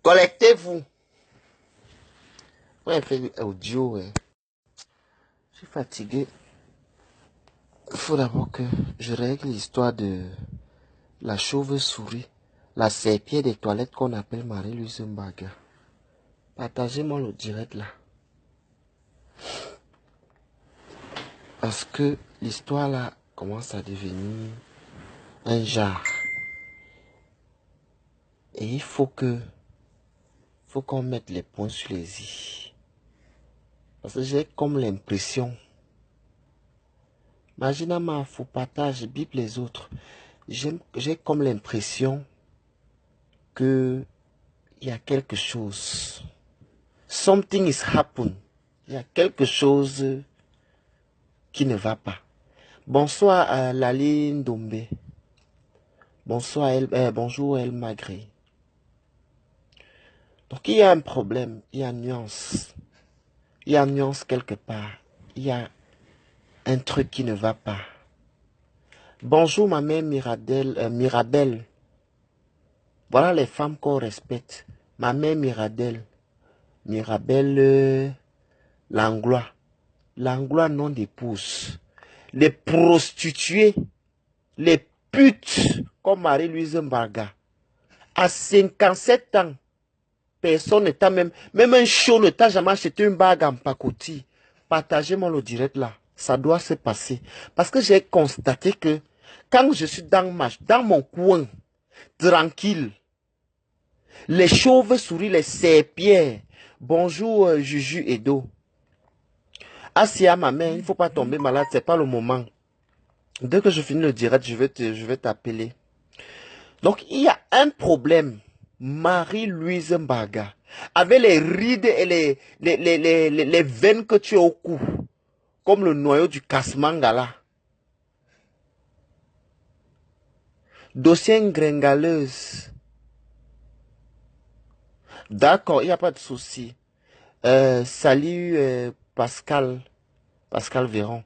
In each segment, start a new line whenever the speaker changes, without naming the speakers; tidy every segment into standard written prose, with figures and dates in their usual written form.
Collectez-vous. Ouais, fait audio, ouais. Je suis fatigué. Il faut d'abord que je règle l'histoire de la chauve-souris, la serpillère des toilettes qu'on appelle Marie-Louise Mbaga. Partagez-moi le direct là. Parce que l'histoire là commence à devenir un genre. Et il faut qu'on mette les points sur les i. Parce que j'ai comme l'impression, imagine faut partager Bible les autres. J'ai comme l'impression que il y a quelque chose. Something is happen. Il y a quelque chose qui ne va pas. Bonsoir à Laline Dombé. Bonsoir bonjour El Magré. Donc il y a un problème, il y a une nuance. Il y a une nuance quelque part. Il y a un truc qui ne va pas. Bonjour ma mère Mirabelle. Voilà les femmes qu'on respecte. Ma mère Mirabelle. Mirabelle Langlois. Langlois nom d'épouse. Les prostituées, les putes comme Marie-Louise Mbarga. À 57 ans, personne ne t'a même un show ne t'a jamais acheté une bague en pacotille. Partagez-moi le direct là. Ça doit se passer. Parce que j'ai constaté que quand je suis dans mon coin, tranquille, les chauves-souris, les serpillères. Bonjour Juju Edo. Assia, ma mère, il ne faut pas tomber malade, c'est pas le moment. Dès que je finis le direct, je vais t'appeler. Donc, il y a un problème. Marie-Louise Mbaga, avec les rides et les veines que tu as au cou, comme le noyau du casse-manga là. Dossier gringaleuse. D'accord, il n'y a pas de souci. Salut Pascal Véron.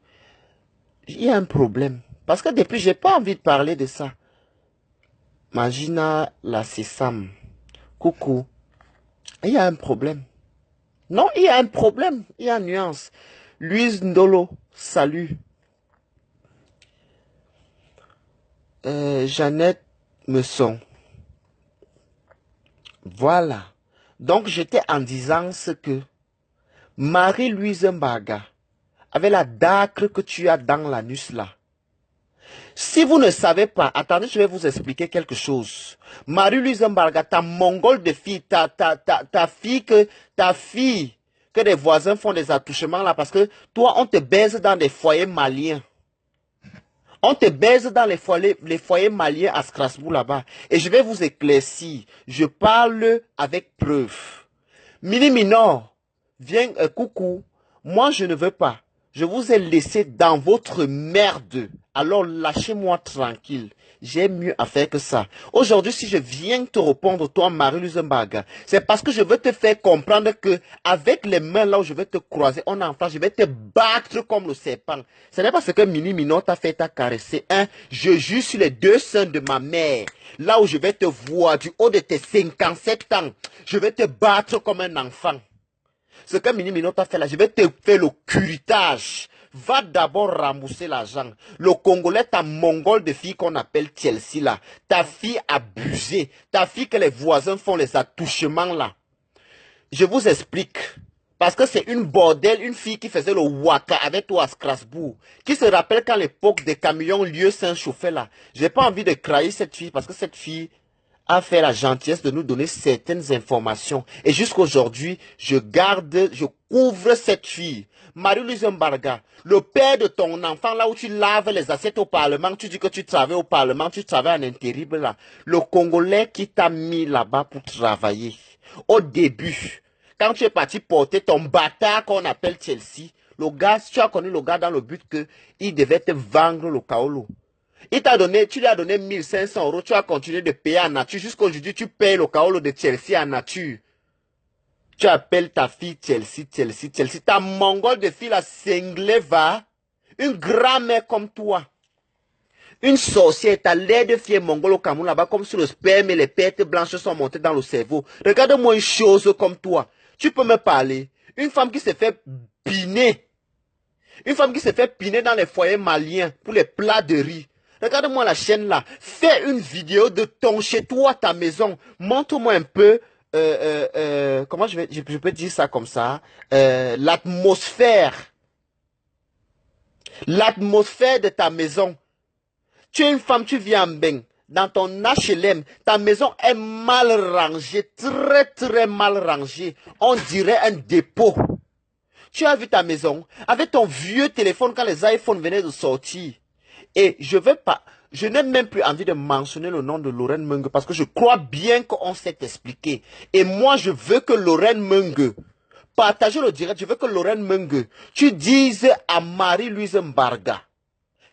Il y a un problème. Parce que depuis, j'ai pas envie de parler de ça. Magina la Sésame. Coucou. Il y a un problème. Non, il y a un problème. Il y a une nuance. Louise Ndolo, salut. Jeannette Messon. Voilà. Donc, j'étais en disant ce que Marie-Louise Mbaga, avec la dacre que tu as dans l'anus là. Si vous ne savez pas, attendez, je vais vous expliquer quelque chose. Marie-Louise Mbarga, ta mongole de fille, ta fille que les voisins font des attouchements là, parce que toi, on te baise dans des foyers maliens. On te baise dans les foyers maliens à Strasbourg là-bas. Et je vais vous éclaircir. Je parle avec preuve. Mini Minor, viens, coucou. Moi, je ne veux pas. Je vous ai laissé dans votre merde. Alors, lâchez-moi tranquille. J'ai mieux à faire que ça. Aujourd'hui, si je viens te répondre, toi, Marie-Louise Mbaga, c'est parce que je veux te faire comprendre que, avec les mains là où je vais te croiser, on en face, je vais te battre comme le serpent. Ce n'est pas ce que Mini Minon t'a fait, t'a caressé. Hein? Je jure sur les deux seins de ma mère. Là où je vais te voir du haut de tes 57 ans, je vais te battre comme un enfant. Ce que Mini Minon t'a fait là, je vais te faire le curitage. Va d'abord rembourser l'argent. Le Congolais, ta mongole de fille qu'on appelle Chelsea là. Ta fille abusée. Ta fille que les voisins font les attouchements là. Je vous explique. Parce que c'est une bordelle, une fille qui faisait le waka avec toi à Strasbourg. Qui se rappelle quand l'époque des camions lieu Saint chauffait là. J'ai pas envie de crailler cette fille parce que cette fille a fait la gentillesse de nous donner certaines informations. Et jusqu'aujourd'hui, je couvre cette fille. Marie-Louise Mbarga, le père de ton enfant, là où tu laves les assiettes au Parlement, tu dis que tu travailles au Parlement, tu travailles en intérim là. Le Congolais qui t'a mis là-bas pour travailler. Au début, quand tu es parti porter ton bâtard qu'on appelle Chelsea, le gars, tu as connu le gars dans le but que il devait te vendre le kaolo. Tu lui as donné 1500 euros, tu as continué de payer en nature. Jusqu'aujourd'hui, tu payes le kaolo de Chelsea en nature. Tu appelles ta fille Chelsea. Ta mongole de fille, la cinglée va. Une grand-mère comme toi. Une sorcière, t'as l'air de fier mongol au Cameroun là-bas, comme si le sperme et les pertes blanches sont montées dans le cerveau. Regarde-moi une chose comme toi. Tu peux me parler. Une femme qui s'est fait piner. Une femme qui s'est fait piner dans les foyers maliens pour les plats de riz. Regarde-moi la chaîne là. Fais une vidéo de ton chez toi, ta maison. Montre-moi un peu, comment je peux dire ça comme ça, l'atmosphère. L'atmosphère de ta maison. Tu es une femme, tu vis en Beng. Dans ton HLM, ta maison est mal rangée, très très mal rangée. On dirait un dépôt. Tu as vu ta maison avec ton vieux téléphone quand les iPhones venaient de sortir. Et je n'ai même plus envie de mentionner le nom de Lorraine Menge parce que je crois bien qu'on s'est expliqué. Et moi, je veux que Lorraine Menge, partagez le direct, je veux que Lorraine Menge, tu dises à Marie-Louise Mbarga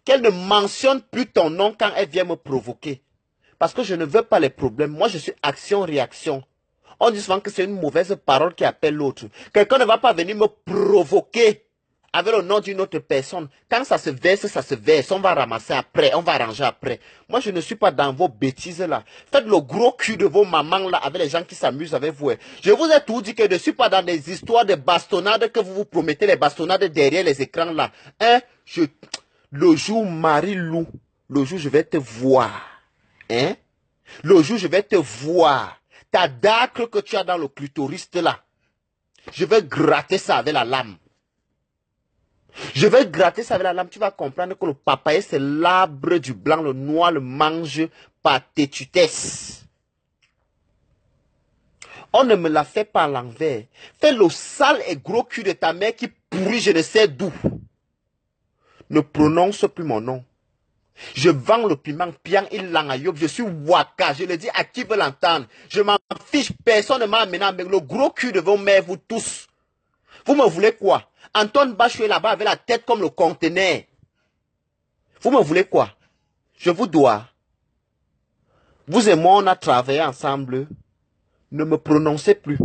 qu'elle ne mentionne plus ton nom quand elle vient me provoquer. Parce que je ne veux pas les problèmes. Moi, je suis action-réaction. On dit souvent que c'est une mauvaise parole qui appelle l'autre. Quelqu'un ne va pas venir me provoquer avec le nom d'une autre personne. Quand ça se verse, ça se verse. On va ramasser après, on va arranger après. Moi, je ne suis pas dans vos bêtises là. Faites le gros cul de vos mamans là avec les gens qui s'amusent avec vous. Je vous ai tout dit que je ne suis pas dans des histoires de bastonnades que vous vous promettez, les bastonnades derrière les écrans là. Hein? Le jour Marie-Lou, le jour je vais te voir. Hein? Le jour je vais te voir. Ta dacre que tu as dans le clitoris là. Je vais gratter ça avec la lame. Je vais gratter ça avec la lame. Tu vas comprendre que le papaye, c'est l'arbre du blanc. Le noir le mange par tétutesse. On ne me la fait pas à l'envers. Fais le sale et gros cul de ta mère qui pourrit je ne sais d'où. Ne prononce plus mon nom. Je vends le piment Piang Ilang Ayoub. Je suis Waka. Je le dis à qui veut l'entendre. Je m'en fiche. Personne ne m'a amené avec le gros cul de vos mères, vous tous. Vous me voulez quoi? Antoine Bachou est là-bas avec la tête comme le conteneur. Vous me voulez quoi? Je vous dois. Vous et moi, on a travaillé ensemble. Ne me prononcez plus.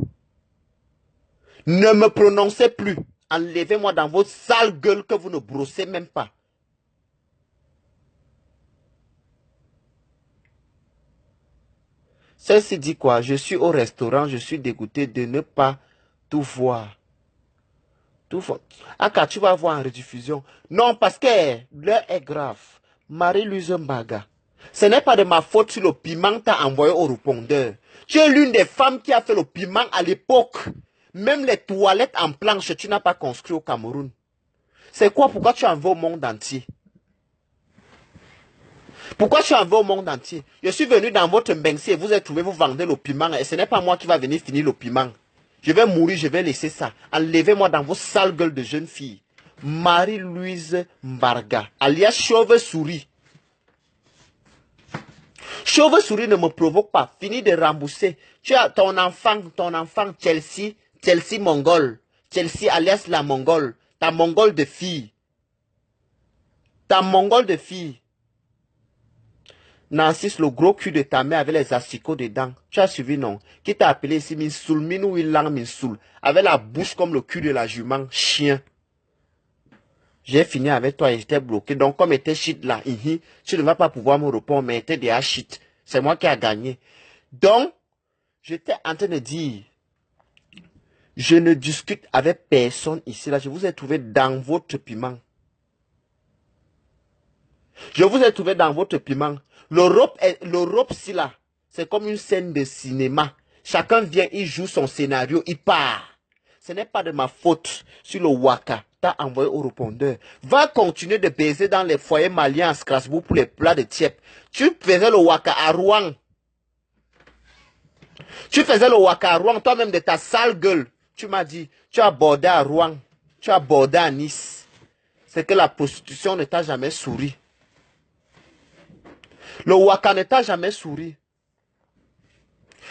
Ne me prononcez plus. Enlevez-moi dans vos sales gueules que vous ne brossez même pas. Celle-ci dit quoi? Je suis au restaurant, je suis dégoûté de ne pas tout voir. Tout voir. Aka, tu vas voir en rediffusion. Non, parce que l'heure est grave. Marie-Louise Mbaga. Ce n'est pas de ma faute si le piment t'a envoyé au répondeur. Tu es l'une des femmes qui a fait le piment à l'époque. Même les toilettes en planche, tu n'as pas construit au Cameroun. C'est quoi? Pourquoi tu en veux au monde entier? Pourquoi tu en veux au monde entier? Je suis venu dans votre Mbengsi et vous êtes trouvé, vous vendez le piment. Et ce n'est pas moi qui va venir finir le piment. Je vais mourir, je vais laisser ça. Enlevez-moi dans vos sales gueules de jeunes filles. Marie-Louise Mbarga, alias Chauve-souris. Chauve-souris ne me provoque pas. Fini de rembourser. Tu as ton enfant Chelsea Mongol. Chelsea alias la Mongole. Ta Mongole de fille. Ta Mongole de fille. Nancy, le gros cul de ta mère avec les asticots dedans. Tu as suivi, non? Qui t'a appelé ici Minsoul, Minou Ilang Minsoul. Avec la bouche comme le cul de la jument. Chien. J'ai fini avec toi et j'étais bloqué. Donc, comme était shit là, tu ne vas pas pouvoir me répondre, mais était déjà shit. C'est moi qui a gagné. Donc, j'étais en train de dire, je ne discute avec personne ici là. Je vous ai trouvé dans votre piment. Je vous ai trouvé dans votre piment. L'Europe, si là, c'est comme une scène de cinéma. Chacun vient, il joue son scénario, il part. Ce n'est pas de ma faute si le Waka t'a envoyé au répondeur. Va continuer de baiser dans les foyers maliens à Strasbourg pour les plats de tiep. Tu faisais le Waka à Rouen. Tu faisais le Waka à Rouen, toi-même de ta sale gueule. Tu m'as dit, tu as bordé à Rouen. Tu as bordé à Nice. C'est que la prostitution ne t'a jamais souri. Le Waka ne t'a jamais souri.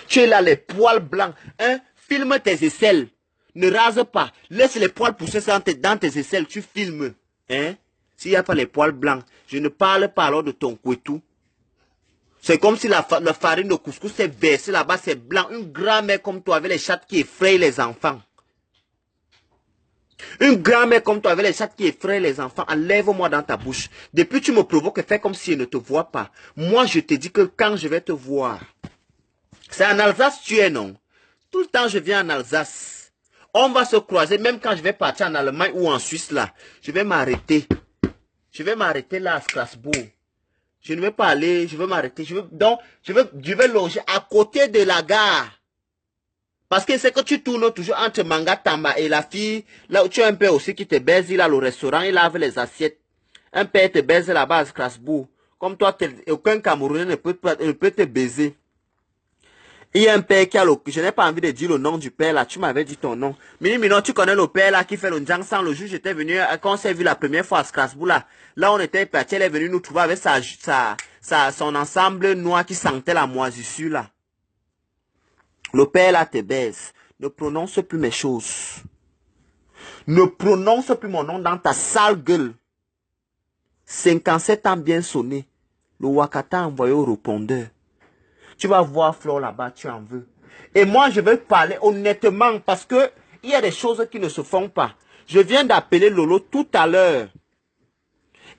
Tu es là, les poils blancs. Hein? Filme tes aisselles. Ne rase pas. Laisse les poils pousser dans tes aisselles. Tu filmes. Hein? S'il n'y a pas les poils blancs. Je ne parle pas alors de ton couetou. C'est comme si la farine de couscous s'est versée là-bas. C'est blanc. Une grand-mère comme toi avec les chattes qui effrayent les enfants. Une grand-mère comme toi avec les chats qui effraient les enfants, enlève-moi dans ta bouche. Depuis tu me provoques et fais comme si je ne te vois pas. Moi je te dis que quand je vais te voir, c'est en Alsace tu es non. Tout le temps je viens en Alsace. On va se croiser même quand je vais partir en Allemagne ou en Suisse là. Je vais m'arrêter. Je vais m'arrêter là à Strasbourg. Je ne vais pas aller, je vais m'arrêter. Donc, je vais loger à côté de la gare. Parce que c'est que tu tournes toujours entre Manga Tamba et la fille, là où tu as un père aussi qui te baise, il a le restaurant, il lave les assiettes. Un père te baise là-bas à Strasbourg. Comme toi, aucun Camerounais ne peut te baiser. Il y a un père qui a le... Je n'ai pas envie de dire le nom du père là, tu m'avais dit ton nom. Mini, tu connais le père là qui fait le Njang Sang. Le jour j'étais venu, quand on s'est vu la première fois à Strasbourg là, là on était parti, elle est venue nous trouver avec son ensemble noir qui sentait la moisissure là. Le père là te baise. Ne prononce plus mes choses. Ne prononce plus mon nom dans ta sale gueule. 57 ans bien sonné. Le Wakata a envoyé au répondeur. Tu vas voir Flore là-bas, tu en veux. Et moi, je vais parler honnêtement parce que il y a des choses qui ne se font pas. Je viens d'appeler Lolo tout à l'heure.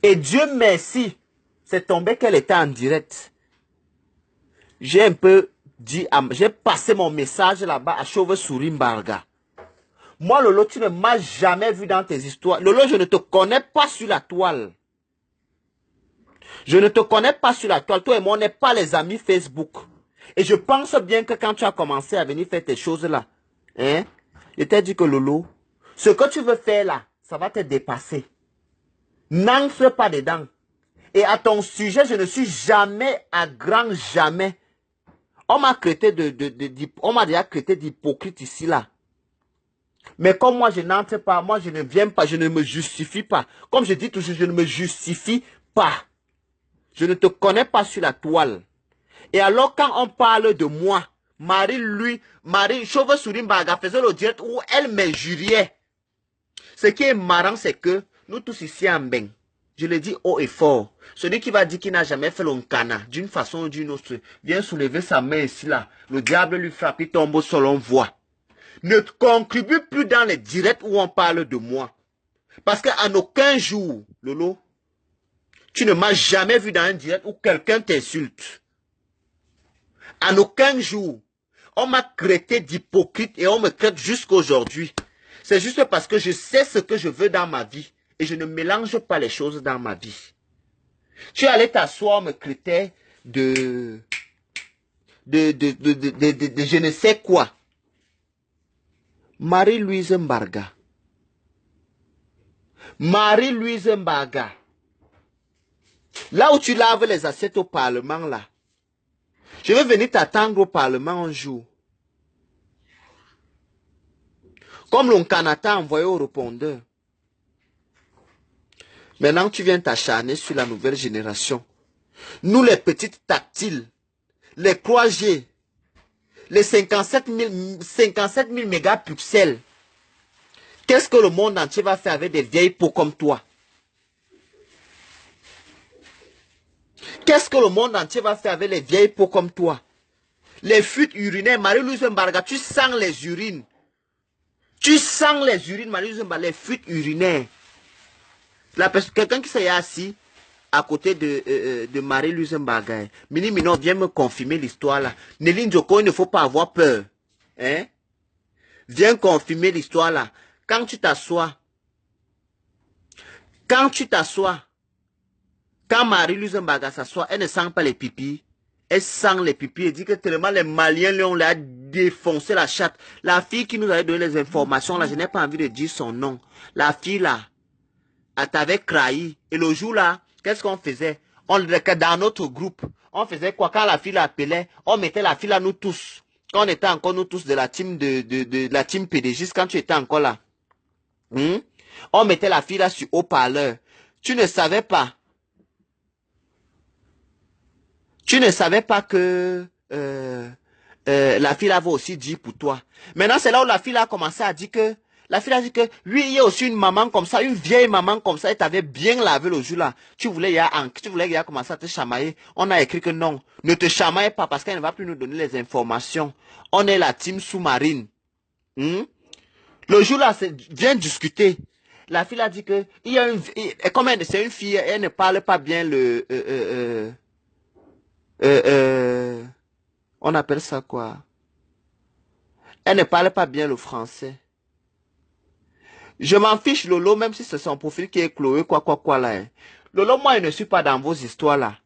Et Dieu merci, c'est tombé qu'elle était en direct. J'ai un peu dit, j'ai passé mon message là-bas à Chauve-souris Mbarga. Moi, Lolo, tu ne m'as jamais vu dans tes histoires. Lolo, je ne te connais pas sur la toile. Je ne te connais pas sur la toile. Toi et moi, on n'est pas les amis Facebook. Et je pense bien que quand tu as commencé à venir faire tes choses là, hein, je t'ai dit que Lolo, ce que tu veux faire là, ça va te dépasser. N'entre pas dedans. Et à ton sujet, je ne suis jamais à grand jamais. On m'a traité on m'a déjà traité d'hypocrite ici là. Mais comme moi je n'entre pas, moi je ne viens pas, je ne me justifie pas. Comme je dis toujours, je ne me justifie pas. Je ne te connais pas sur la toile. Et alors quand on parle de moi, Marie Chauve-souris Mbarga faisait le direct où elle m'injuriait. Ce qui est marrant, c'est que nous tous ici en Beng, je le dis haut et fort, celui qui va dire qu'il n'a jamais fait l'onkana, d'une façon ou d'une autre, vient soulever sa main ici là, le diable lui frappe, il tombe au sol, on voit. Ne contribue plus dans les directs où on parle de moi. Parce qu'en aucun jour, Lolo, tu ne m'as jamais vu dans un direct où quelqu'un t'insulte. En aucun jour, on m'a traité d'hypocrite et on me traite jusqu'à aujourd'hui. C'est juste parce que je sais ce que je veux dans ma vie et je ne mélange pas les choses dans ma vie. Tu allais t'asseoir, me traitais de je ne sais quoi. Marie-Louise Mbarga. Marie-Louise Mbarga. Là où tu laves les assiettes au Parlement, là. Je vais venir t'attendre au Parlement un jour. Comme l'Onkana t'a envoyé au répondeur. Maintenant, tu viens t'acharner sur la nouvelle génération. Nous, les petites tactiles, les 3G, les 57 000 mégapixels. Qu'est-ce que le monde entier va faire avec des vieilles peaux comme toi? Qu'est-ce que le monde entier va faire avec les vieilles peaux comme toi? Les fuites urinaires, Marie-Louise Mbarga, tu sens les urines. Tu sens les urines, Marie-Louise Mbarga, les fuites urinaires. Quelqu'un qui s'est assis à côté de Marie-Louise Mbarga, Mini Minon, viens me confirmer l'histoire là. Néline Djoko, il ne faut pas avoir peur. Hein? Viens confirmer l'histoire là. Quand tu t'assois, quand Marie-Louise Mbarga s'assoit, elle ne sent pas les pipis. Elle sent les pipis et dit que tellement les Maliens lui ont défoncé la chatte. La fille qui nous avait donné les informations là, je n'ai pas envie de dire son nom. La fille là, elle t'avait crahi. Et le jour là, qu'est-ce qu'on faisait? Dans notre groupe, on faisait quoi? Quand la fille l'appelait, on mettait la fille là, nous tous. Quand on était encore nous tous de la team de la team PDG, quand tu étais encore là. On mettait la fille là sur haut-parleur. Tu ne savais pas. Tu ne savais pas que la fille là va aussi dire pour toi. Maintenant, c'est là où la fille là a commencé à dire que la fille a dit que lui, il y a aussi une maman comme ça, une vieille maman comme ça, et t'avait bien lavé le jour là. Tu voulais qu'il a commencé à te chamailler. On a écrit que non, ne te chamaille pas parce qu'elle ne va plus nous donner les informations. On est la team sous-marine. Le jour-là, viens discuter. La fille a dit que il y a comme c'est une fille, elle ne parle pas bien on appelle ça quoi? Elle ne parle pas bien le français. Je m'en fiche, Lolo, même si c'est son profil qui est Chloé, quoi là. Hein. Lolo, moi, je ne suis pas dans vos histoires là.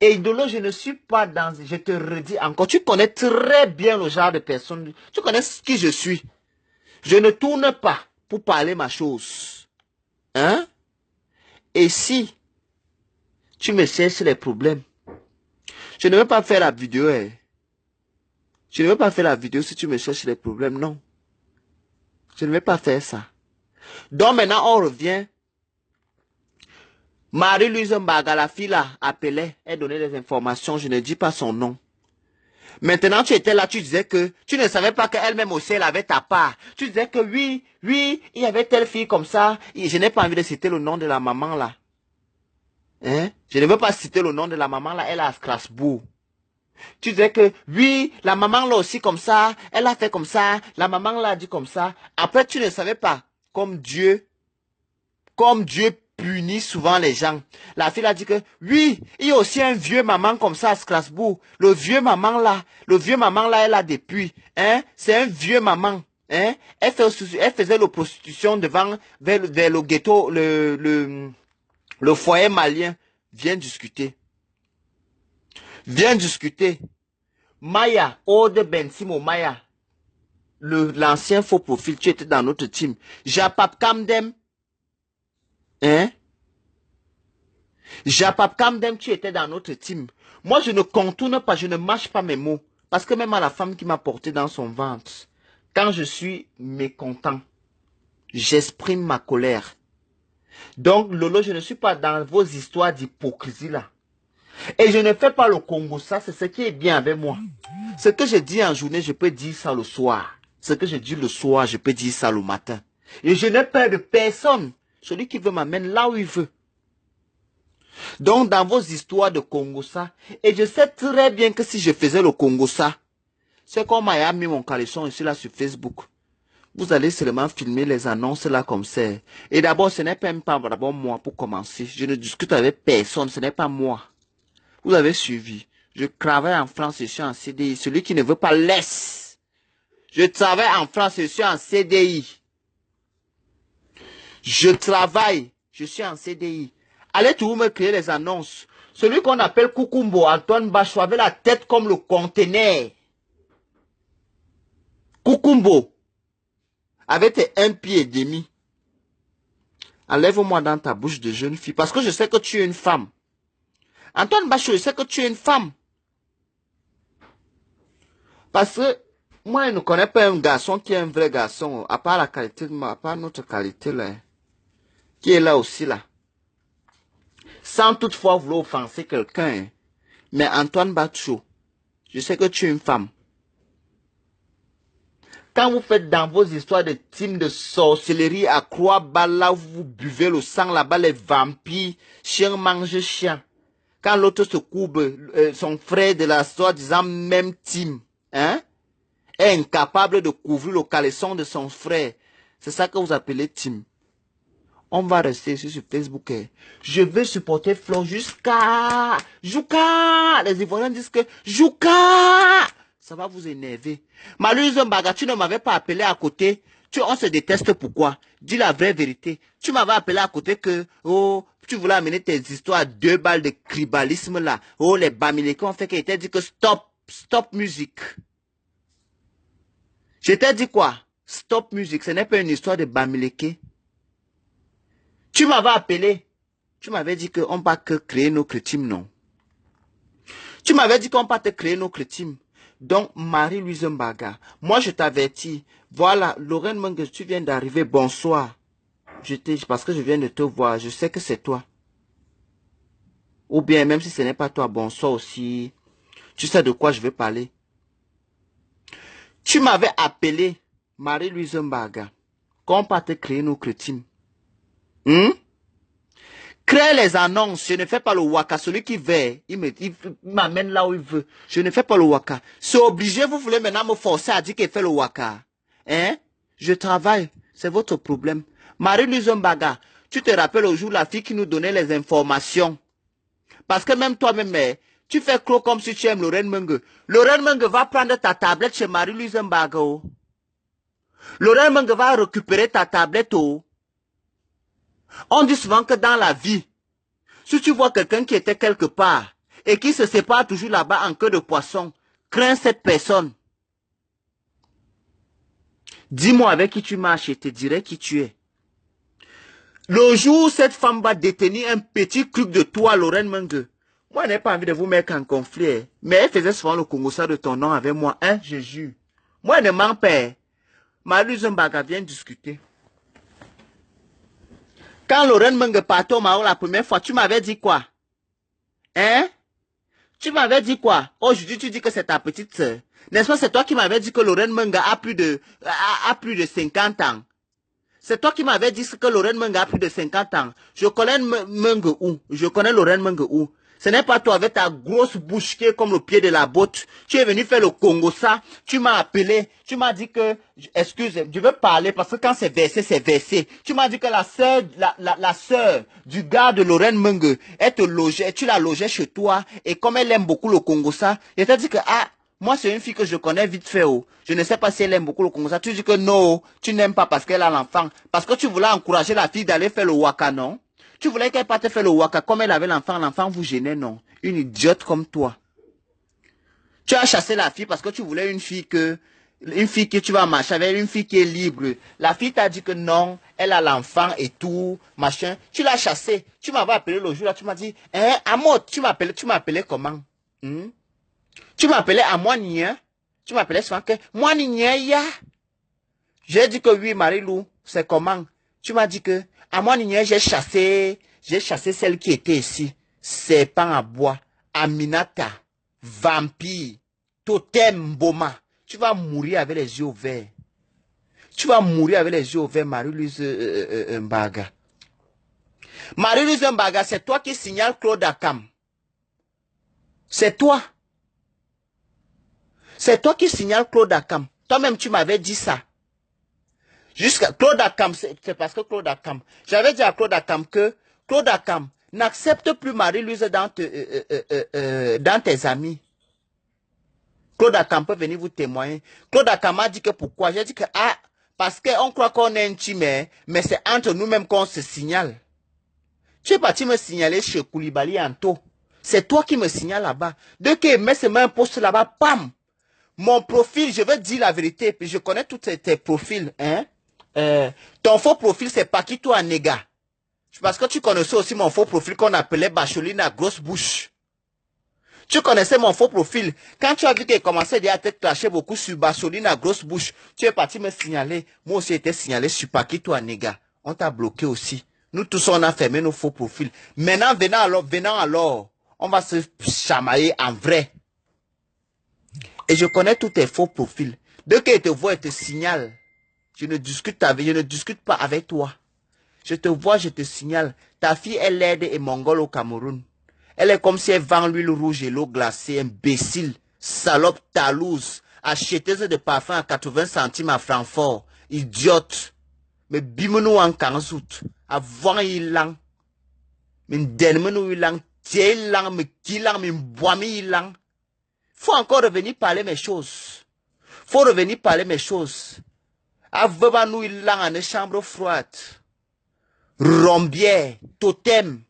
Et Lolo, je ne suis pas dans, je te redis encore, tu connais très bien le genre de personne, tu connais qui je suis. Je ne tourne pas pour parler ma chose. Hein? Et si tu me cherches les problèmes, je ne veux pas faire la vidéo. Hein. Je ne veux pas faire la vidéo si tu me cherches les problèmes, non. Je ne vais pas faire ça. Donc maintenant, on revient. Marie-Louise Mbaga, la fille là, appelait, elle donnait des informations, je ne dis pas son nom. Maintenant, tu étais là, tu disais que tu ne savais pas qu'elle-même aussi, elle avait ta part. Tu disais que oui, il y avait telle fille comme ça. Et je n'ai pas envie de citer le nom de la maman là. Hein? Je ne veux pas citer le nom de la maman là, elle est à Strasbourg. Tu disais que oui, la maman là aussi comme ça, elle a fait comme ça, la maman là a dit comme ça. Après, tu ne savais pas, comme Dieu punit souvent les gens. La fille a dit que oui, il y a aussi un vieux maman comme ça à Strasbourg. Le vieux maman là, elle a des puits. Hein? C'est un vieux maman. Hein? Elle faisait la prostitution vers le ghetto, le foyer malien. Viens discuter. Viens discuter. Maya, Ode Bensimo Maya, l'ancien faux profil, tu étais dans notre team. Japap Kamdem. Hein? Japap Kamdem, tu étais dans notre team. Moi, je ne contourne pas, je ne mâche pas mes mots. Parce que même à la femme qui m'a porté dans son ventre, quand je suis mécontent, j'exprime ma colère. Donc, Lolo, je ne suis pas dans vos histoires d'hypocrisie là. Et je ne fais pas le Congo, ça, c'est ce qui est bien avec moi. Ce que je dis en journée, je peux dire ça le soir. Ce que je dis le soir, je peux dire ça le matin. Et je n'ai peur de personne. Celui qui veut m'amène là où il veut. Donc, dans vos histoires de Congo, ça, et je sais très bien que si je faisais le Congo, ça, c'est comme m'a mis mon caleçon ici là sur Facebook. Vous allez seulement filmer les annonces là comme ça. Et d'abord, ce n'est même pas d'abord moi pour commencer. Je ne discute avec personne, ce n'est pas moi. Vous avez suivi. Je travaille en France, je suis en CDI. Celui qui ne veut pas laisse. Je travaille en France, je suis en CDI. Je travaille, je suis en CDI. Allez toujours me créer les annonces. Celui qu'on appelle Kukumbo, Antoine Bachou, avait la tête comme le conteneur. Kukumbo, avec tes 1 pied et demi. Enlève-moi dans ta bouche de jeune fille, parce que je sais que tu es une femme. Antoine Bachou, je sais que tu es une femme. Parce que moi, je ne connais pas un garçon qui est un vrai garçon, à part la qualité de moi, à part notre qualité là, qui est là aussi là. Sans toutefois vouloir offenser quelqu'un. Mais Antoine Bachou, je sais que tu es une femme. Quand vous faites dans vos histoires de team de sorcellerie à Croix-Bas, là où vous buvez le sang, là-bas les vampires, chien mange chien. Quand l'autre se courbe, son frère de la soi-disant même team, hein, est incapable de couvrir le caleçon de son frère. C'est ça que vous appelez team. On va rester ici sur Facebook. Je vais supporter Flo jusqu'à Jouka. Les Ivoiriens disent que Jouka. Ça va vous énerver. Malouise Mbaga, tu ne m'avais pas appelé à côté. On se déteste pourquoi? Dis la vraie vérité. Tu m'avais appelé à côté que, oh, tu voulais amener tes histoires à 2 balles de tribalisme là. Oh, les Bamileke ont fait qu'il t'a dit que stop musique. Je t'ai dit quoi? Stop musique. Ce n'est pas une histoire de Bamileke. Tu m'avais appelé. Tu m'avais dit qu'on ne va que créer nos chrétiens, non. Tu m'avais dit qu'on ne va te créer nos chrétiens. Donc, Marie-Louise Mbaga, moi je t'avertis. Voilà, Lorraine Menges, tu viens d'arriver. Bonsoir. Parce que je viens de te voir, je sais que c'est toi. Ou bien, même si ce n'est pas toi, bonsoir aussi. Tu sais de quoi je veux parler. Tu m'avais appelé, Marie-Louise Mbaga, qu'on ne va te créer nos chrétiens. Crée les annonces, je ne fais pas le waka. Celui qui veut, il m'amène là où il veut. Je ne fais pas le waka. C'est obligé, vous voulez maintenant me forcer à dire qu'il fait le waka. Hein? Je travaille. C'est votre problème. Marie-Louise Mbaga, tu te rappelles au jour la fille qui nous donnait les informations. Parce que même toi-même, tu fais croc comme si tu aimes Lorraine Menge. Lorraine Menge va prendre ta tablette chez Marie-Louise Mbaga. Oh. Lorraine Menge va récupérer ta tablette. Oh. On dit souvent que dans la vie, si tu vois quelqu'un qui était quelque part et qui se sépare toujours là-bas en queue de poisson, crains cette personne. Dis-moi avec qui tu marches et te dirai qui tu es. Le jour où cette femme va détenir un petit truc de toi, Lorraine Menge, moi, je n'ai pas envie de vous mettre en conflit. Mais elle faisait souvent le Congossa de ton nom avec moi, hein, je jure. Moi, je ne mens pas. Marie-Louise Mbaga vient discuter. Quand Lorraine Menge partait au Maroc la première fois, tu m'avais dit quoi? Hein? Tu m'avais dit quoi? Aujourd'hui, tu dis que c'est ta petite sœur. N'est-ce pas, c'est toi qui m'avais dit que Lorraine Menge a plus de 50 ans. C'est toi qui m'avais dit que Lorraine Menge a plus de 50 ans. Je connais Menge où? Je connais Lorraine Menge où? Ce n'est pas toi avec ta grosse bouche qui est comme le pied de la botte. Tu es venu faire le Congo ça. Tu m'as appelé. Tu m'as dit que, excuse, je veux parler parce que quand c'est versé, c'est versé. Tu m'as dit que la sœur du gars de Lorraine Menge, elle te logeait, tu la logeais chez toi. Et comme elle aime beaucoup le Congo ça, elle t'a dit que, moi, c'est une fille que je connais vite fait. Oh. Je ne sais pas si elle aime beaucoup le Congo ça. Tu dis que non, tu n'aimes pas parce qu'elle a l'enfant. Parce que tu voulais encourager la fille d'aller faire le waka, non? Tu voulais qu'elle parte faire le waka comme elle avait l'enfant vous gênait, non? Une idiote comme toi. Tu as chassé la fille parce que tu voulais une fille que tu vas marcher avec, une fille qui est libre. La fille t'a dit que non, elle a l'enfant et tout, machin. Tu l'as chassée. Tu m'avais appelé le jour là, tu m'as dit, hein, Amot, tu m'appelais comment? Tu m'appelais à moi, Nia. Tu m'appelais souvent que, moi, Nia, j'ai dit que oui, Marie-Lou, c'est comment? Tu m'as dit que, à moi, j'ai chassé celle qui était ici. Serpent à bois, Aminata, vampire, totem, boma. Tu vas mourir avec les yeux ouverts. Tu vas mourir avec les yeux ouverts, Marie-Louise Mbaga. Marie-Louise Mbaga, c'est toi qui signale Claude Akam. C'est toi. C'est toi qui signale Claude Akam. Toi-même, tu m'avais dit ça. Jusqu'à Claude Akam, c'est parce que Claude Akam. J'avais dit à Claude Akam que Claude Akam n'accepte plus Marie-Louise dans tes amis. Claude Akam peut venir vous témoigner. Claude Akam a dit que pourquoi? J'ai dit que parce qu'on croit qu'on est intime, mais c'est entre nous-mêmes qu'on se signale. Tu es parti me signaler chez Koulibaly Anto. C'est toi qui me signales là-bas. Dès qu'il met ses mains un poste là-bas, pam! Mon profil, je vais dire la vérité, puis je connais tous tes profils, hein? Ton faux profil, c'est Paquito Anega. Parce que tu connaissais aussi mon faux profil qu'on appelait Bacholine à grosse bouche. Tu connaissais mon faux profil. Quand tu as vu qu'il commençait déjà à te clasher beaucoup sur Bacholine à grosse bouche, tu es parti me signaler. Moi aussi, j'ai été signalé sur Paquito Anega. On t'a bloqué aussi. Nous tous, on a fermé nos faux profils. Maintenant, venant alors, on va se chamailler en vrai. Et je connais tous tes faux profils. Dès qu'ils te voient, ils te signalent. Je ne discute pas avec toi. Je te vois, je te signale. Ta fille est laide et mongole au Cameroun. Elle est comme si elle vend l'huile rouge et l'eau glacée. Imbécile, salope, talouse, acheteuse de parfum à 80 centimes à Francfort. Idiote. Mais bimounou en kanzout. Avant il lang. Mais denmenou il lang. Tiens il lang. Mais qui lang. Mais boami il lang. Faut encore revenir parler mes choses. Faut revenir parler mes choses. Aveva nous il lang en une chambre froide. Rombière, totem.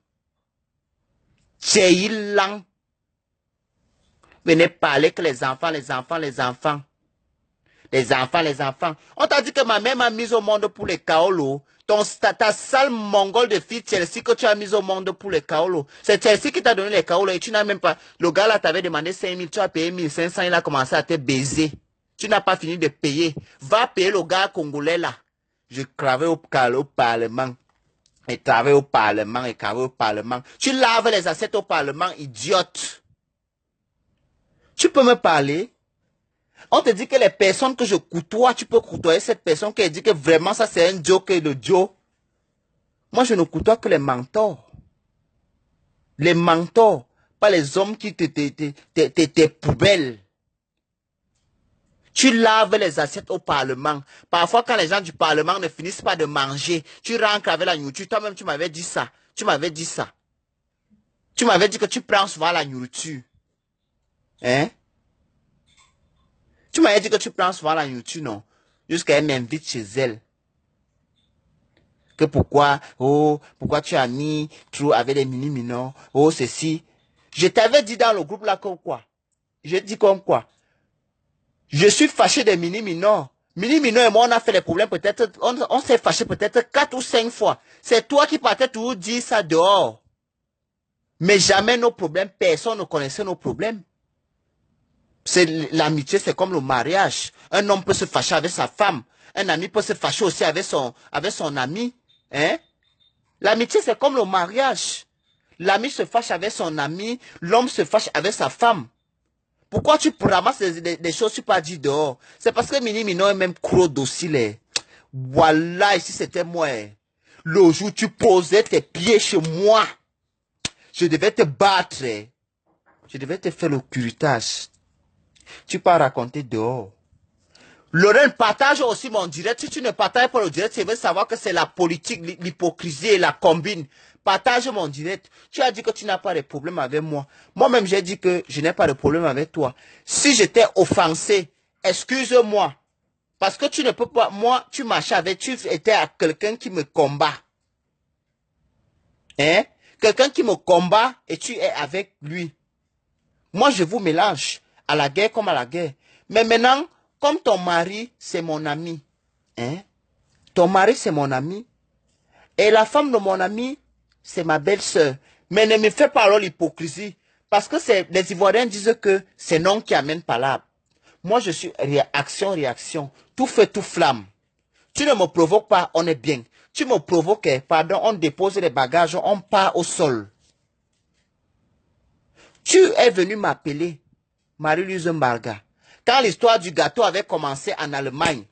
Tcheil lang. Venez parler que les enfants. On t'a dit que ma mère m'a mise au monde pour les kaolo. Ta sale mongole de fille Chelsea que tu as mise au monde pour les kaolo. C'est Chelsea qui t'a donné les kaolo et tu n'as même pas... Le gars là t'avait demandé 5 000, tu as payé 1 500, il a commencé à te baiser. Tu n'as pas fini de payer. Va payer le gars congolais là. Je travaille au Parlement. Et travaille au Parlement, Tu laves les assiettes au Parlement, idiote. Tu peux me parler? On te dit que les personnes que je côtoie, tu peux côtoyer cette personne qui dit que vraiment ça c'est un joke et le Joe. Moi je ne côtoie que les mentors. Les mentors, pas les hommes qui t'es poubelles. Tu laves les assiettes au Parlement. Parfois, quand les gens du Parlement ne finissent pas de manger, tu rentres avec la nourriture. Toi-même, tu m'avais dit ça. Tu m'avais dit ça. Tu m'avais dit que tu prends souvent la nourriture. Hein? Tu m'avais dit que tu prends souvent la nourriture, non? Jusqu'à elle m'invite chez elle. Que pourquoi, oh, pourquoi tu as mis trop avec les mini-minons? Oh, ceci. Je t'avais dit dans le groupe là comme quoi? Je dis comme quoi? Je suis fâché des mini-minons. Mini-minons et moi, on a fait les problèmes peut-être, on s'est fâché peut-être 4 ou 5 fois. C'est toi qui partais toujours dire ça dehors. Mais jamais nos problèmes, personne ne connaissait nos problèmes. C'est l'amitié, c'est comme le mariage. Un homme peut se fâcher avec sa femme. Un ami peut se fâcher aussi avec son ami. Hein? L'amitié, c'est comme le mariage. L'ami se fâche avec son ami. L'homme se fâche avec sa femme. Pourquoi tu ramasses des choses que tu pas dit dehors? C'est parce que Mini Mino est même gros docile. Voilà, ici c'était moi. Le jour où tu posais tes pieds chez moi, je devais te battre. Je devais te faire le curetage. Tu peux raconter dehors. Lorraine, partage aussi mon direct. Si tu ne partages pas le direct, tu veux savoir que c'est la politique, l'hypocrisie et la combine. Partage mon direct. Tu as dit que tu n'as pas de problème avec moi. Moi-même, j'ai dit que je n'ai pas de problème avec toi. Si j'étais offensé, excuse-moi. Parce que tu ne peux pas, moi, tu marchais avec, tu étais à quelqu'un qui me combat. Hein? Quelqu'un qui me combat et tu es avec lui. Moi, je vous mélange à la guerre comme à la guerre. Mais maintenant, comme ton mari, c'est mon ami. Hein? Ton mari, c'est mon ami. Et la femme de mon ami, c'est ma belle-sœur. Mais ne me fais pas alors l'hypocrisie. Parce que les Ivoiriens disent que c'est non qui amène palabre. Moi, je suis réaction, réaction. Tout feu, tout flamme. Tu ne me provoques pas, on est bien. Tu me provoques, pardon, on dépose les bagages, on part au sol. Tu es venu m'appeler, Marie-Louise Mbarga. Quand l'histoire du gâteau avait commencé en Allemagne,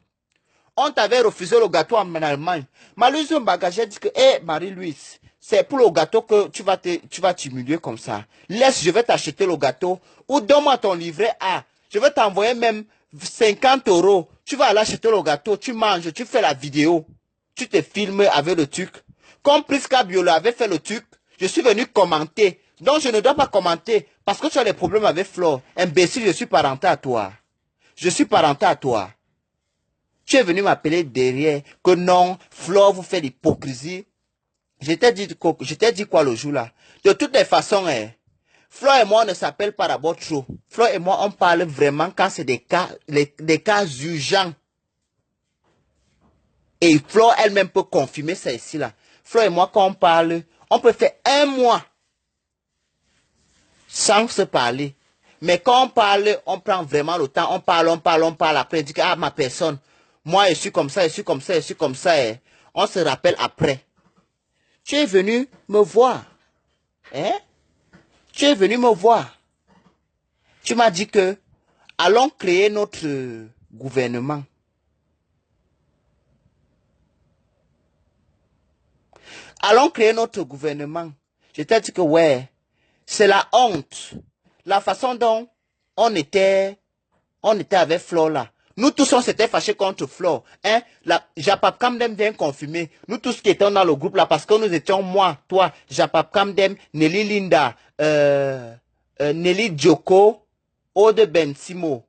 on t'avait refusé le gâteau en Allemagne. Marie-Louise Mbarga, j'ai dit que, hé, Marie-Louise, c'est pour le gâteau que tu vas t'humilier comme ça. Laisse, je vais t'acheter le gâteau. Ou donne-moi ton livret A. Je vais t'envoyer même 50 €. Tu vas aller acheter le gâteau, tu manges, tu fais la vidéo. Tu te filmes avec le truc. Comme Priska Biolo avait fait le truc, je suis venu commenter. Donc je ne dois pas commenter parce que tu as des problèmes avec Flore. Imbécile, je suis parenté à toi. Je suis parenté à toi. Tu es venu m'appeler derrière que non, Flore vous fait l'hypocrisie. Je t'ai dit quoi le jour là? De toutes les façons, Flore et moi on ne s'appelle pas d'abord trop. Flore et moi on parle vraiment quand c'est des cas urgents. Et Flore elle-même peut confirmer ça ici là. Flore et moi quand on parle, on peut faire 1 mois sans se parler. Mais quand on parle, on prend vraiment le temps, on parle, après on dit que ah ma personne, moi je suis comme ça, je suis comme ça, je suis comme ça. On se rappelle après. Tu es venu me voir. Hein? Tu es venu me voir. Tu m'as dit que allons créer notre gouvernement. Allons créer notre gouvernement. Je t'ai dit que ouais, c'est la honte. La façon dont on était avec Flore là. Nous tous, on s'était fâchés contre Flore. Hein? Japap Kamdem vient confirmer. Nous tous qui étions dans le groupe là, parce que nous étions moi, toi, Japap Kamdem, Nelly Linda, Nelly Djoko, Ode Ben Simo.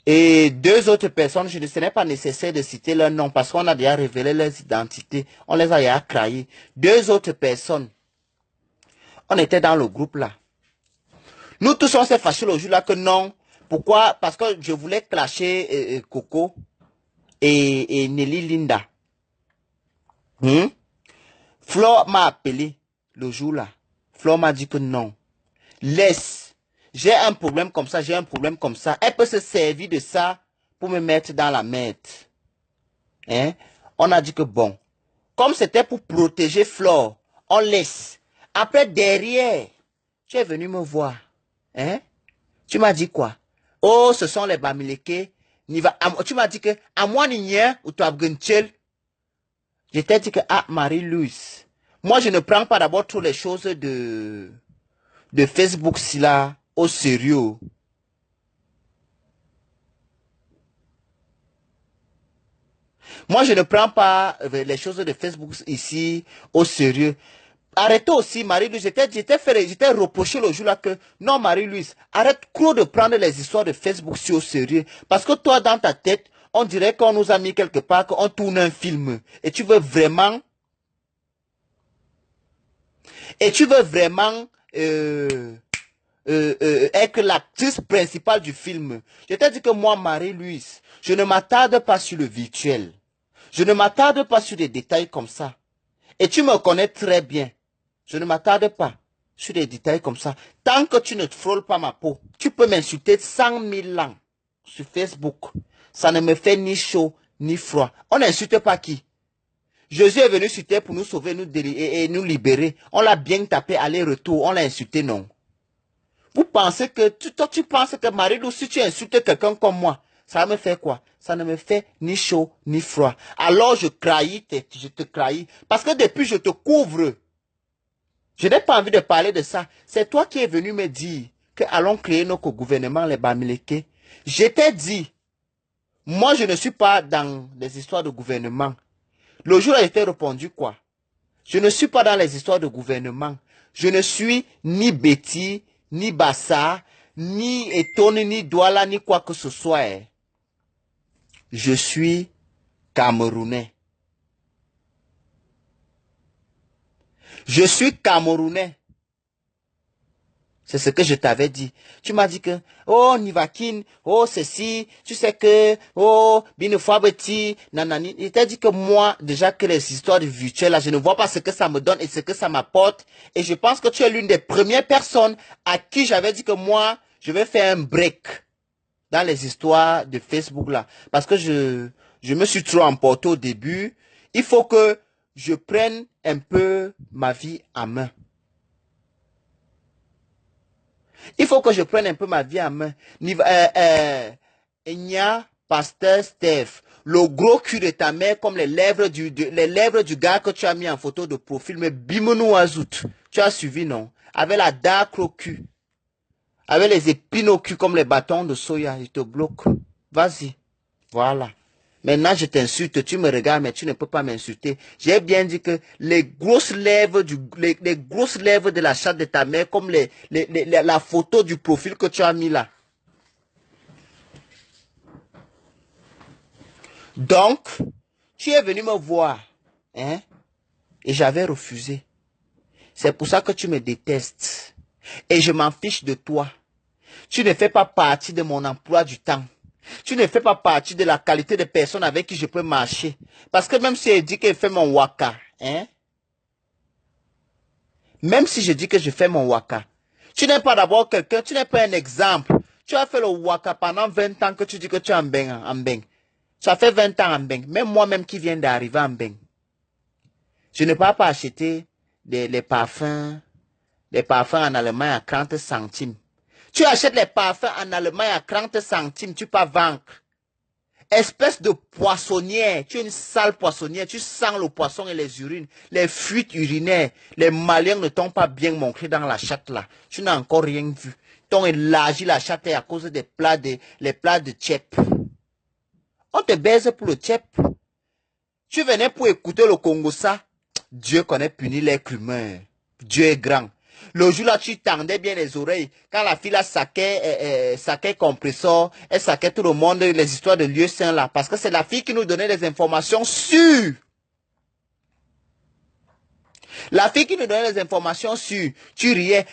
Et 2 autres personnes, ce n'est pas nécessaire de citer leur nom parce qu'on a déjà révélé leurs identités. On les a déjà trahis. 2 autres personnes. On était dans le groupe là. Nous tous, on s'est fâchés le jour là que non. Pourquoi? Parce que je voulais clasher Coco et Nelly Linda. Flore m'a appelé le jour là. Flore m'a dit que non. Laisse. J'ai un problème comme ça, j'ai un problème comme ça. Elle peut se servir de ça pour me mettre dans la merde. Hein? On a dit que bon. Comme c'était pour protéger Flore, on laisse. Après, derrière, tu es venu me voir. Hein? Tu m'as dit quoi? Oh, ce sont les Bamileke. Tu m'as dit que, à moi, n'y ou tu as je t'ai dit que, ah, Marie-Louise, moi, je ne prends pas d'abord toutes les choses de Facebook, si là, au sérieux. Moi, je ne prends pas les choses de Facebook ici au sérieux. Arrêtez aussi, Marie-Louise. J'étais reproché le jour-là que, non, Marie-Louise, arrête trop de prendre les histoires de Facebook si au sérieux. Parce que toi, dans ta tête, on dirait qu'on nous a mis quelque part, qu'on tourne un film. Et tu veux vraiment être l'actrice principale du film. Je t'ai dit que moi, Marie-Louise, je ne m'attarde pas sur le virtuel. Je ne m'attarde pas sur des détails comme ça. Et tu me connais très bien. Je ne m'attarde pas sur des détails comme ça. Tant que tu ne te frôles pas ma peau, tu peux m'insulter 100 000 ans sur Facebook. Ça ne me fait ni chaud ni froid. On n'insulte pas qui? Jésus est venu sur terre pour nous sauver et nous libérer. On l'a bien tapé aller-retour. On l'a insulté, non. Vous pensez que, toi, tu penses que Marie-Lou, si tu insultes quelqu'un comme moi, ça me fait quoi? Ça ne me fait ni chaud ni froid. Alors je te trahis. Parce que depuis, je te couvre. Je n'ai pas envie de parler de ça. C'est toi qui es venu me dire que allons créer notre gouvernement, les Bamileke. Je t'ai dit, moi je ne suis pas dans les histoires de gouvernement. Le jour a été répondu quoi? Je ne suis pas dans les histoires de gouvernement. Je ne suis ni Betty, ni Bassa, ni Etone, ni Douala, ni quoi que ce soit. Je suis Camerounais. Je suis Camerounais. C'est ce que je t'avais dit. Tu m'as dit que, oh, Nivakin, oh, ceci, tu sais que, oh, Binefabeti, nanani. Il t'a dit que moi, déjà que les histoires du virtuel, là, je ne vois pas ce que ça me donne et ce que ça m'apporte. Et je pense que tu es l'une des premières personnes à qui j'avais dit que moi, je vais faire un break dans les histoires de Facebook, là. Parce que je me suis trop emporté au début. Il faut que je prenne un peu ma vie en main. Il faut que je prenne un peu ma vie en main. Enya, pasteur Steph, le gros cul de ta mère comme les lèvres du gars que tu as mis en photo de profil, mais Bimonou Azout. Tu as suivi, non? Avec la dark au cul. Avec les épines au cul comme les bâtons de soya. Je te bloque. Vas-y. Voilà. Maintenant, je t'insulte, tu me regardes, mais tu ne peux pas m'insulter. J'ai bien dit que les grosses lèvres les grosses lèvres de la chatte de ta mère, comme la photo du profil que tu as mis là. Donc, tu es venu me voir, hein, et j'avais refusé. C'est pour ça que tu me détestes. Et je m'en fiche de toi. Tu ne fais pas partie de mon emploi du temps. Tu ne fais pas partie de la qualité de personne avec qui je peux marcher. Parce que même si elle dit qu'elle fait mon waka, hein, même si je dis que je fais mon waka, tu n'es pas d'abord quelqu'un, tu n'es pas un exemple. Tu as fait le waka pendant 20 ans que tu dis que tu es en Beng. Ça fait 20 ans en Beng. Même moi-même qui viens d'arriver en Beng. Je ne peux pas acheter les parfums en Allemagne à 30 centimes. Tu achètes les parfums en Allemagne à 30 centimes, tu peux vaincre. Espèce de poissonnière, tu es une sale poissonnière, tu sens le poisson et les urines, les fuites urinaires. Les Maliens ne t'ont pas bien montré dans la chatte là. Tu n'as encore rien vu. T'ont élargi la chatte à cause des plats les plats de tchèp. On te baise pour le tchèp. Tu venais pour écouter le Congo ça. Dieu connaît punir l'être humain. Dieu est grand. Le jour-là, tu tendais bien les oreilles. Quand la fille là saquait compresseur, elle saquait tout le monde, les histoires de lieux saints là. Parce que c'est la fille qui nous donnait les informations sûres. La fille qui nous donnait les informations sûres. Tu riais.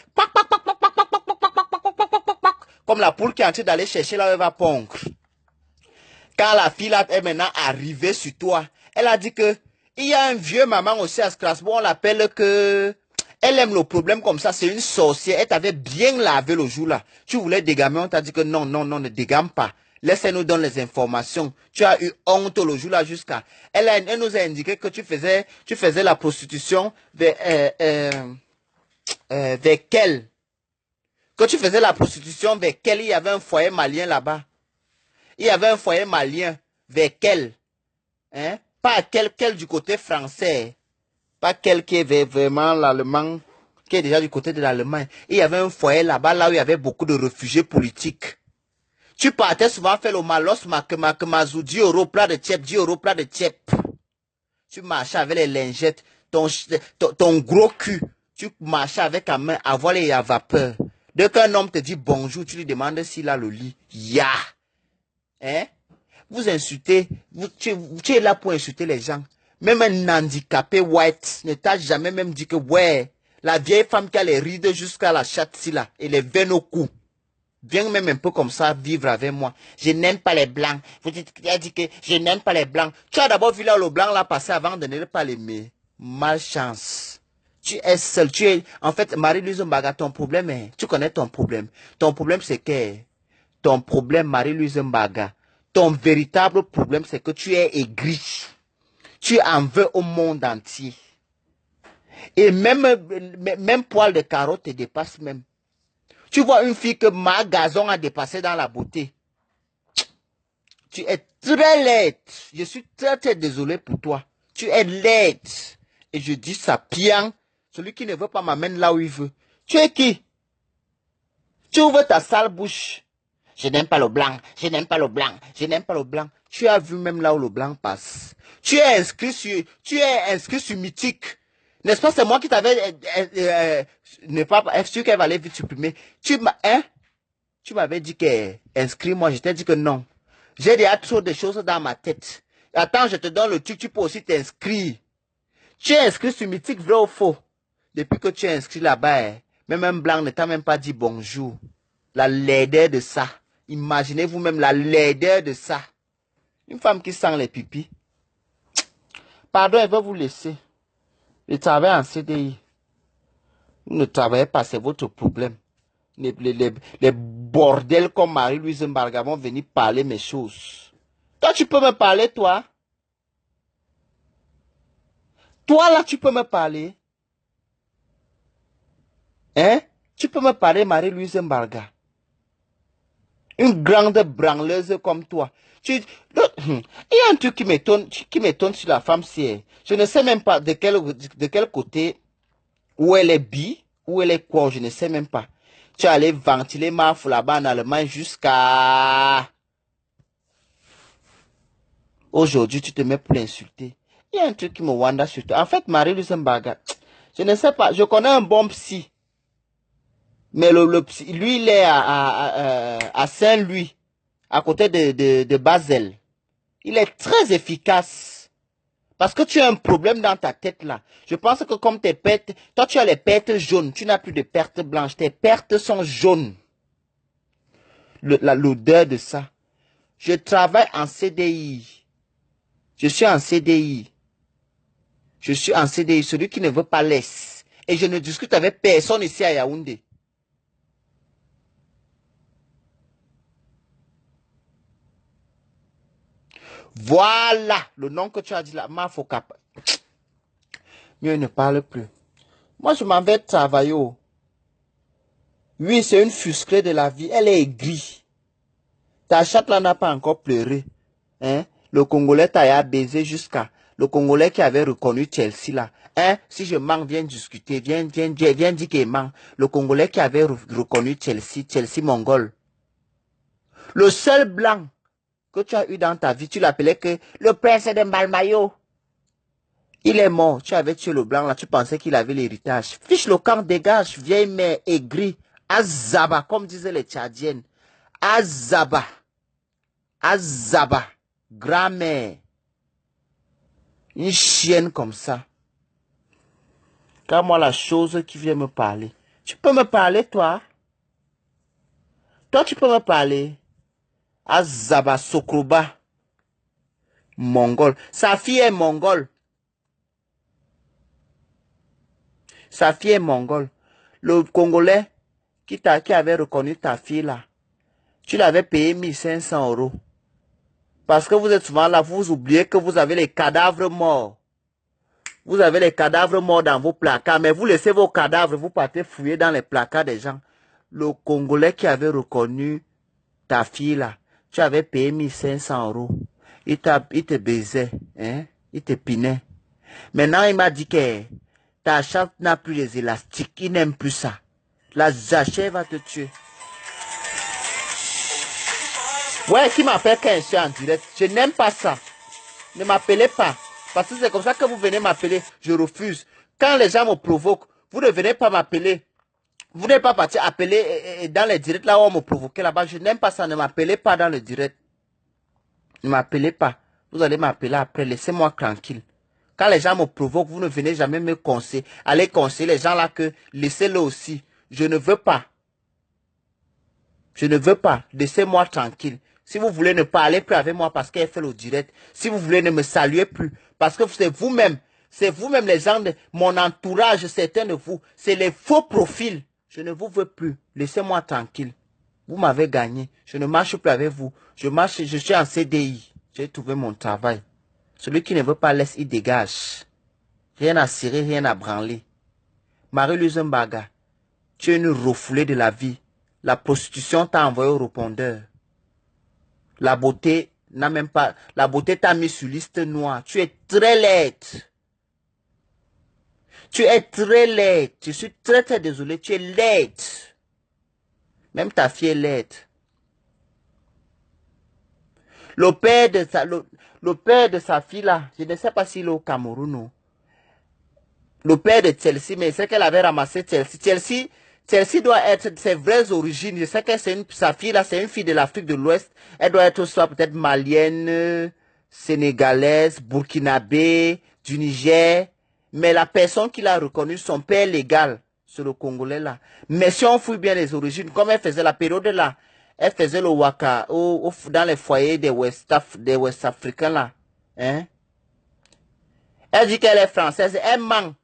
Comme la poule qui est en train d'aller chercher là où elle va pondre. Quand la fille là est maintenant arrivée sur toi, elle a dit que il y a un vieux maman aussi à Strasbourg, on l'appelle que... Elle aime le problème comme ça, c'est une sorcière. Elle t'avait bien lavé le jour là. Tu voulais dégamer, on t'a dit que non, ne dégame pas. Laisse-nous donner les informations. Tu as eu honte le jour là jusqu'à... Elle nous a indiqué que tu faisais la prostitution vers quel? Que tu faisais la prostitution vers quel? Il y avait un foyer malien là-bas. Il y avait un foyer malien vers quel? Hein? Pas quel du côté français. Pas quel qui est vraiment l'allemand, qui est déjà du côté de l'Allemagne. Il y avait un foyer là-bas, là où il y avait beaucoup de réfugiés politiques. Tu partais souvent faire le malos, mazou, 10 euros, plat de tchèp, 10 euros, plat de tchèp. Tu marchais avec les lingettes, ton gros cul. Tu marchais avec ta main à voile et à vapeur. Dès qu'un homme te dit bonjour, tu lui demandes s'il a le lit. Ya! Hein? Vous insultez, tu es là pour insulter les gens. Même un handicapé white ne t'a jamais même dit que, ouais, la vieille femme qui a les rides jusqu'à la chatte là, et les veines au cou. Viens même un peu comme ça vivre avec moi. Je n'aime pas les blancs. Vous dites qu'il a dit que je n'aime pas les blancs. Tu as d'abord vu là le blanc là passer avant de ne pas l'aimer. Malchance. Tu es seul. Tu es, en fait, Marie-Louise Mbaga, ton problème est, tu connais ton problème. Ton problème c'est que, ton problème Marie-Louise Mbaga, ton véritable problème c'est que tu es aigri. Tu en veux au monde entier. Et même poil de carotte te dépasse même. Tu vois une fille que ma gazon a dépassé dans la beauté. Tu es très laide. Je suis très très désolé pour toi. Tu es laide. Et je dis ça bien. Celui qui ne veut pas m'amène là où il veut. Tu es qui? Tu ouvres ta sale bouche. Je n'aime pas le blanc. Je n'aime pas le blanc. Je n'aime pas le blanc. Tu as vu même là où le blanc passe. Tu es inscrit sur Mythique. N'est-ce pas, c'est moi qui t'avais ne pas être sûr qu'elle va aller vite supprimer. Tu m'avais dit que inscris-moi, je t'ai dit que non. J'ai déjà trop de choses dans ma tête. Attends, je te donne le truc, tu peux aussi t'inscrire. Tu es inscrit sur Mythique, vrai ou faux? Depuis que tu es inscrit là-bas, même un blanc ne t'a même pas dit bonjour. La laideur de ça. Imaginez-vous même la laideur de ça. Une femme qui sent les pipis. Pardon, elle va vous laisser. Je travaille en CDI. Vous ne travaillez pas, c'est votre problème. Les bordels comme Marie-Louise Mbarga vont venir parler mes choses. Toi, tu peux me parler, toi? Toi, là, tu peux me parler? Hein? Tu peux me parler, Marie-Louise Mbarga? Une grande branleuse comme toi. Il y a un truc qui m'étonne sur la femme, c'est, je ne sais même pas de quel côté, où elle est bi, où elle est quoi, je ne sais même pas. Tu es allé ventiler ma fou là-bas en Allemagne jusqu'à... Aujourd'hui, tu te mets pour l'insulter. Il y a un truc qui me wanda sur toi. En fait, Marie-Louise Mbarga, je ne sais pas, je connais un bon psy. Mais le psy, lui, il est à Saint-Louis, à côté de Basel. Il est très efficace. Parce que tu as un problème dans ta tête là. Je pense que comme tes pertes, toi tu as les pertes jaunes, tu n'as plus de pertes blanches. Tes pertes sont jaunes. L'odeur de ça. Je travaille en CDI. Je suis en CDI. Je suis en CDI. Celui qui ne veut pas laisse. Et je ne discute avec personne ici à Yaoundé. Voilà le nom que tu as dit là. Mafokap. Mieux ne parle plus. Moi, je m'en vais travailler. Oui, c'est une fusquée de la vie. Elle est aigrie. Ta chatte là n'a pas encore pleuré. Hein? Le Congolais t'a baisé jusqu'à... Le Congolais qui avait reconnu Chelsea là. Hein? Si je manque, viens discuter. Viens dire qu'il manque. Le Congolais qui avait reconnu Chelsea mongol. Le seul blanc que tu as eu dans ta vie, tu l'appelais que le prince de Malmayo. Il est mort. Tu avais tué le blanc là. Tu pensais qu'il avait l'héritage. Fiche le camp, dégage. Vieille mère aigrie. Azaba, comme disaient les Tchadiennes. Azaba. Azaba. Grand-mère. Une chienne comme ça. Car moi, la chose qui vient me parler. Tu peux me parler, toi? Toi, tu peux me parler? Azaba Sokroba. Mongol. Sa fille est mongole. Sa fille est mongole. Le Congolais qui avait reconnu ta fille là, tu l'avais payé 1500 €. Parce que vous êtes souvent là, vous oubliez que vous avez les cadavres morts. Vous avez les cadavres morts dans vos placards, mais vous laissez vos cadavres, vous partez fouiller dans les placards des gens. Le Congolais qui avait reconnu ta fille là, tu avais payé 1500 €. Il te baisait, hein? Il te pinait. Maintenant, il m'a dit que ta chatte n'a plus les élastiques, il n'aime plus ça. La jachère va te tuer. Ouais, qui m'appelle quand je suis en direct. Je n'aime pas ça. Ne m'appelez pas. Parce que c'est comme ça que vous venez m'appeler. Je refuse. Quand les gens me provoquent, vous ne venez pas m'appeler. Vous n'êtes pas parti appeler dans les directs là où on me provoquait là-bas. Je n'aime pas ça. Ne m'appelez pas dans le direct. Ne m'appelez pas. Vous allez m'appeler après. Laissez-moi tranquille. Quand les gens me provoquent, vous ne venez jamais me conseiller. Allez conseiller les gens là que laissez-le aussi. Je ne veux pas. Je ne veux pas. Laissez-moi tranquille. Si vous voulez ne pas aller plus avec moi parce qu'elle fait le direct. Si vous voulez ne me saluer plus. Parce que c'est vous-même. C'est vous-même les gens de mon entourage, certains de vous. C'est les faux profils. Je ne vous veux plus. Laissez-moi tranquille. Vous m'avez gagné. Je ne marche plus avec vous. Je suis en CDI. J'ai trouvé mon travail. Celui qui ne veut pas laisse, il dégage. Rien à cirer, rien à branler. Marie-Louise Mbaga, tu es une refoulée de la vie. La prostitution t'a envoyé au répondeur. La beauté n'a même pas... La beauté t'a mis sur liste noire. Tu es très laide. Tu es très laide. Je suis très très désolé. Tu es laide. Même ta fille est laide. Le père de sa fille là, je ne sais pas s'il est au Cameroun ou... Le père de Chelsea, mais c'est qu'elle avait ramassé Chelsea. Chelsea doit être ses vraies origines. Je sais que sa fille là, c'est une fille de l'Afrique de l'Ouest. Elle doit être soit peut-être malienne, sénégalaise, burkinabé, du Niger. Mais la personne qui l'a reconnue, son père légal, c'est le Congolais là. Mais si on fouille bien les origines, comme elle faisait la période là, elle faisait le waka dans les foyers des West Africains là. Hein? Elle dit qu'elle est française. Elle ment.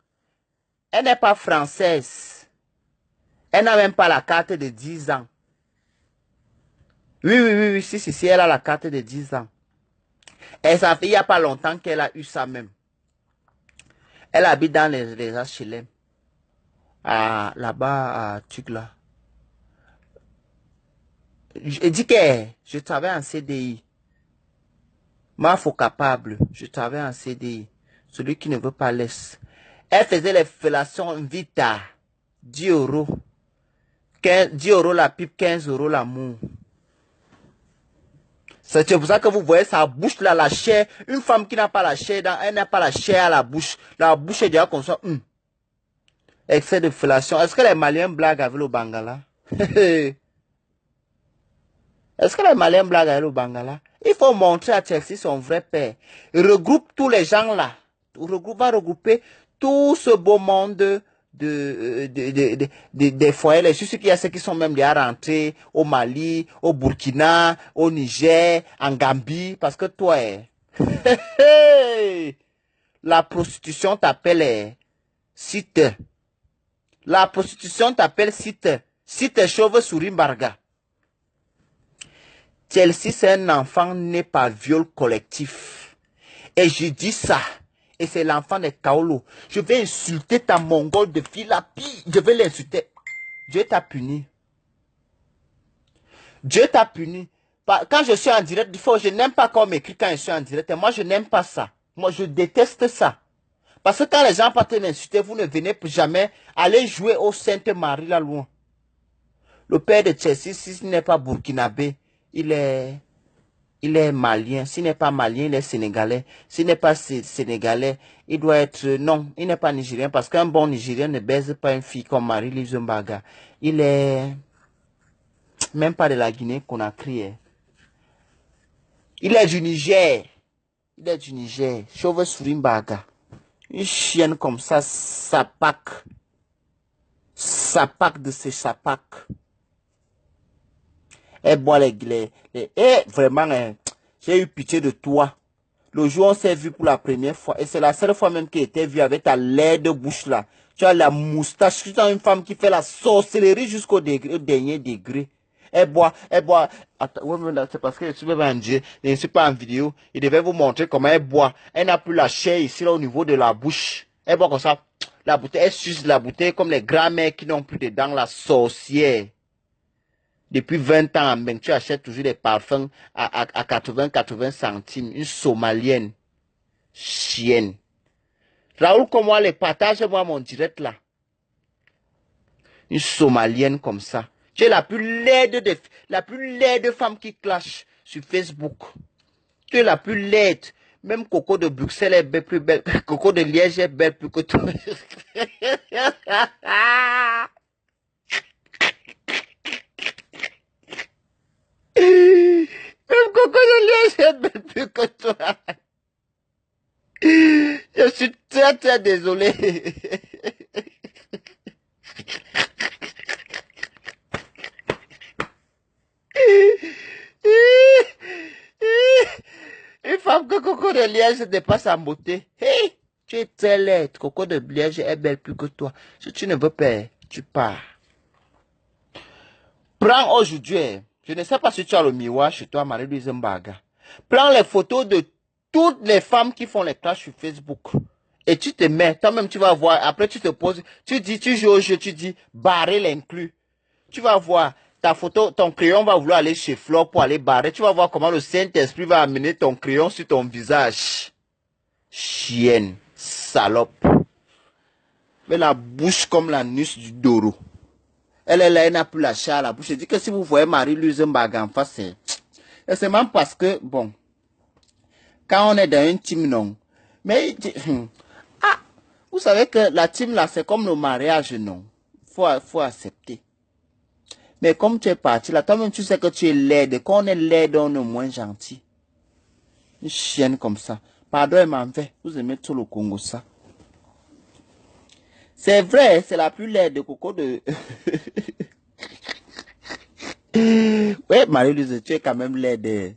Elle n'est pas française. Elle n'a même pas la carte de 10 ans. Oui, si, elle a la carte de 10 ans. Et ça fait il n'y a pas longtemps qu'elle a eu ça même. Elle habite dans les HLM. Là-bas, à Tugla. Je dis que je travaille en CDI. Moi, faut capable. Je travaille en CDI. Celui qui ne veut pas laisse. Elle faisait les fellations Vita. 10 euros. 10 euros la pipe, 15 euros l'amour. C'est pour ça que vous voyez sa bouche là, la chair. Une femme qui n'a pas la chair, elle n'a pas la chair à la bouche. La bouche est déjà comme ça. Excès de fellation. Est-ce que les Maliens blaguent avec le Bangala? Est-ce que les Maliens blaguent avec le Bangala? Il faut montrer à Chelsea son vrai père. Il regroupe tous les gens là. Va regrouper tout ce beau monde des foyers. Je suis sûr qu'il y a ceux qui sont même déjà rentrés au Mali, au Burkina, au Niger, en Gambie. Parce que toi, la prostitution t'appelle site. La prostitution t'appelle site. Site chauve Sourimbarga. Chelsea, c'est un enfant né par viol collectif. Et je dis ça. Et c'est l'enfant de Kaolo. Je vais insulter ta mongole de fille la pire. Je vais l'insulter. Dieu t'a puni. Dieu t'a puni. Quand je suis en direct, je n'aime pas qu'on m'écrit quand je suis en direct. Et moi, je n'aime pas ça. Moi, je déteste ça. Parce que quand les gens partent m'insulter, vous ne venez plus jamais aller jouer au Sainte-Marie là loin. Le père de Chelsea, s'il n'est pas burkinabé, il est malien. S'il n'est pas malien, il est sénégalais. S'il n'est pas sénégalais, il doit être... Non, il n'est pas nigérien. Parce qu'un bon nigérien ne baise pas une fille comme Marie-Louise Mbaga. Il est... Même pas de la Guinée-Conakry. Il est du Niger. Il est du Niger. Chauve Sourimbaga. Une chienne comme ça, sapac. Sapac de ses sapacs. Elle boit vraiment, j'ai eu pitié de toi. Le jour où on s'est vu pour la première fois, et c'est la seule fois même qu'il était vu avec ta laide bouche là. Tu as la moustache, tu es une femme qui fait la sorcellerie jusqu'au dernier degré. Elle boit. Attends, c'est parce que je ne suis pas en vidéo. Il devait vous montrer comment elle boit. Elle n'a plus la chair ici là au niveau de la bouche. Elle boit comme ça. La bouteille, elle suce la bouteille comme les grands-mères qui n'ont plus de dents, la sorcière. Depuis 20 ans, ben, tu achètes toujours des parfums à 80 centimes. Une somalienne. Chienne. Raoul, comment les partage-moi mon direct là. Une somalienne comme ça. Tu es la plus laide femme qui clash. sur Facebook. Tu es la plus laide. Même Coco de Bruxelles est belle, plus belle. Coco de Liège est belle plus que toi. Même Coco de Liège est belle plus que toi. Je suis très très désolé. Une femme que Coco de Liège dépasse en beauté. Hey, tu es très laide. Coco de Liège est belle plus que toi. Si tu ne veux pas, tu pars. Prends aujourd'hui, je ne sais pas si tu as le miroir chez toi, Marie-Louise Mbaga. Prends les photos de toutes les femmes qui font les clashs sur Facebook. Et tu te mets, toi-même tu vas voir, après tu te poses, tu dis, tu joues au jeu, tu dis, barrer l'inclus. Tu vas voir, ta photo, ton crayon va vouloir aller chez Flore pour aller barrer. Tu vas voir comment le Saint-Esprit va amener ton crayon sur ton visage. Chienne, salope. Mais la bouche comme la nuce du Doro. Elle est là, elle n'a plus la chair à la bouche. Je dis que si vous voyez Marie-Louise Mbaga en face, c'est même parce que, bon, quand on est dans une team, non. Mais, ah, vous savez que la team là, c'est comme le mariage, non. Faut accepter. Mais comme tu es parti là, toi-même tu sais que tu es laide. Quand on est laide, on est moins gentil. Une chienne comme ça. Pardon, elle m'en fait. Vous aimez tout le Congo, ça. C'est vrai, c'est la plus laide de Coco de... Ouais, Marie-Louise, tu es quand même laide.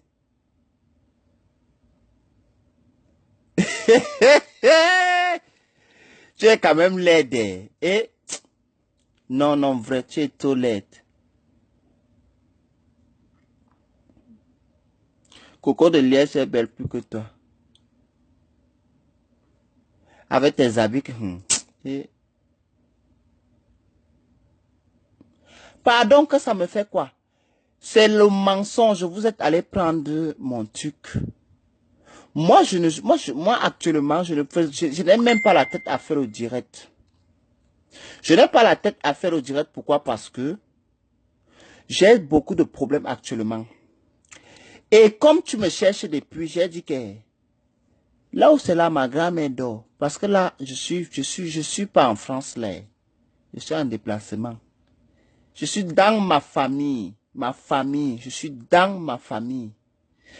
Tu es quand même laide. Et... Non, non, vrai, tu es trop laide. Coco de Liège est belle plus que toi. Avec tes habits que... Et... Pardon que ça me fait quoi? C'est le mensonge. Vous êtes allé prendre mon truc. Moi, actuellement, je n'ai même pas la tête à faire au direct. Je n'ai pas la tête à faire au direct. Pourquoi? Parce que j'ai beaucoup de problèmes actuellement. Et comme tu me cherches depuis, j'ai dit que là où c'est là, ma grand-mère dort. Parce que là, je suis pas en France, là. Je suis en déplacement. Je suis dans ma famille. Je suis dans ma famille.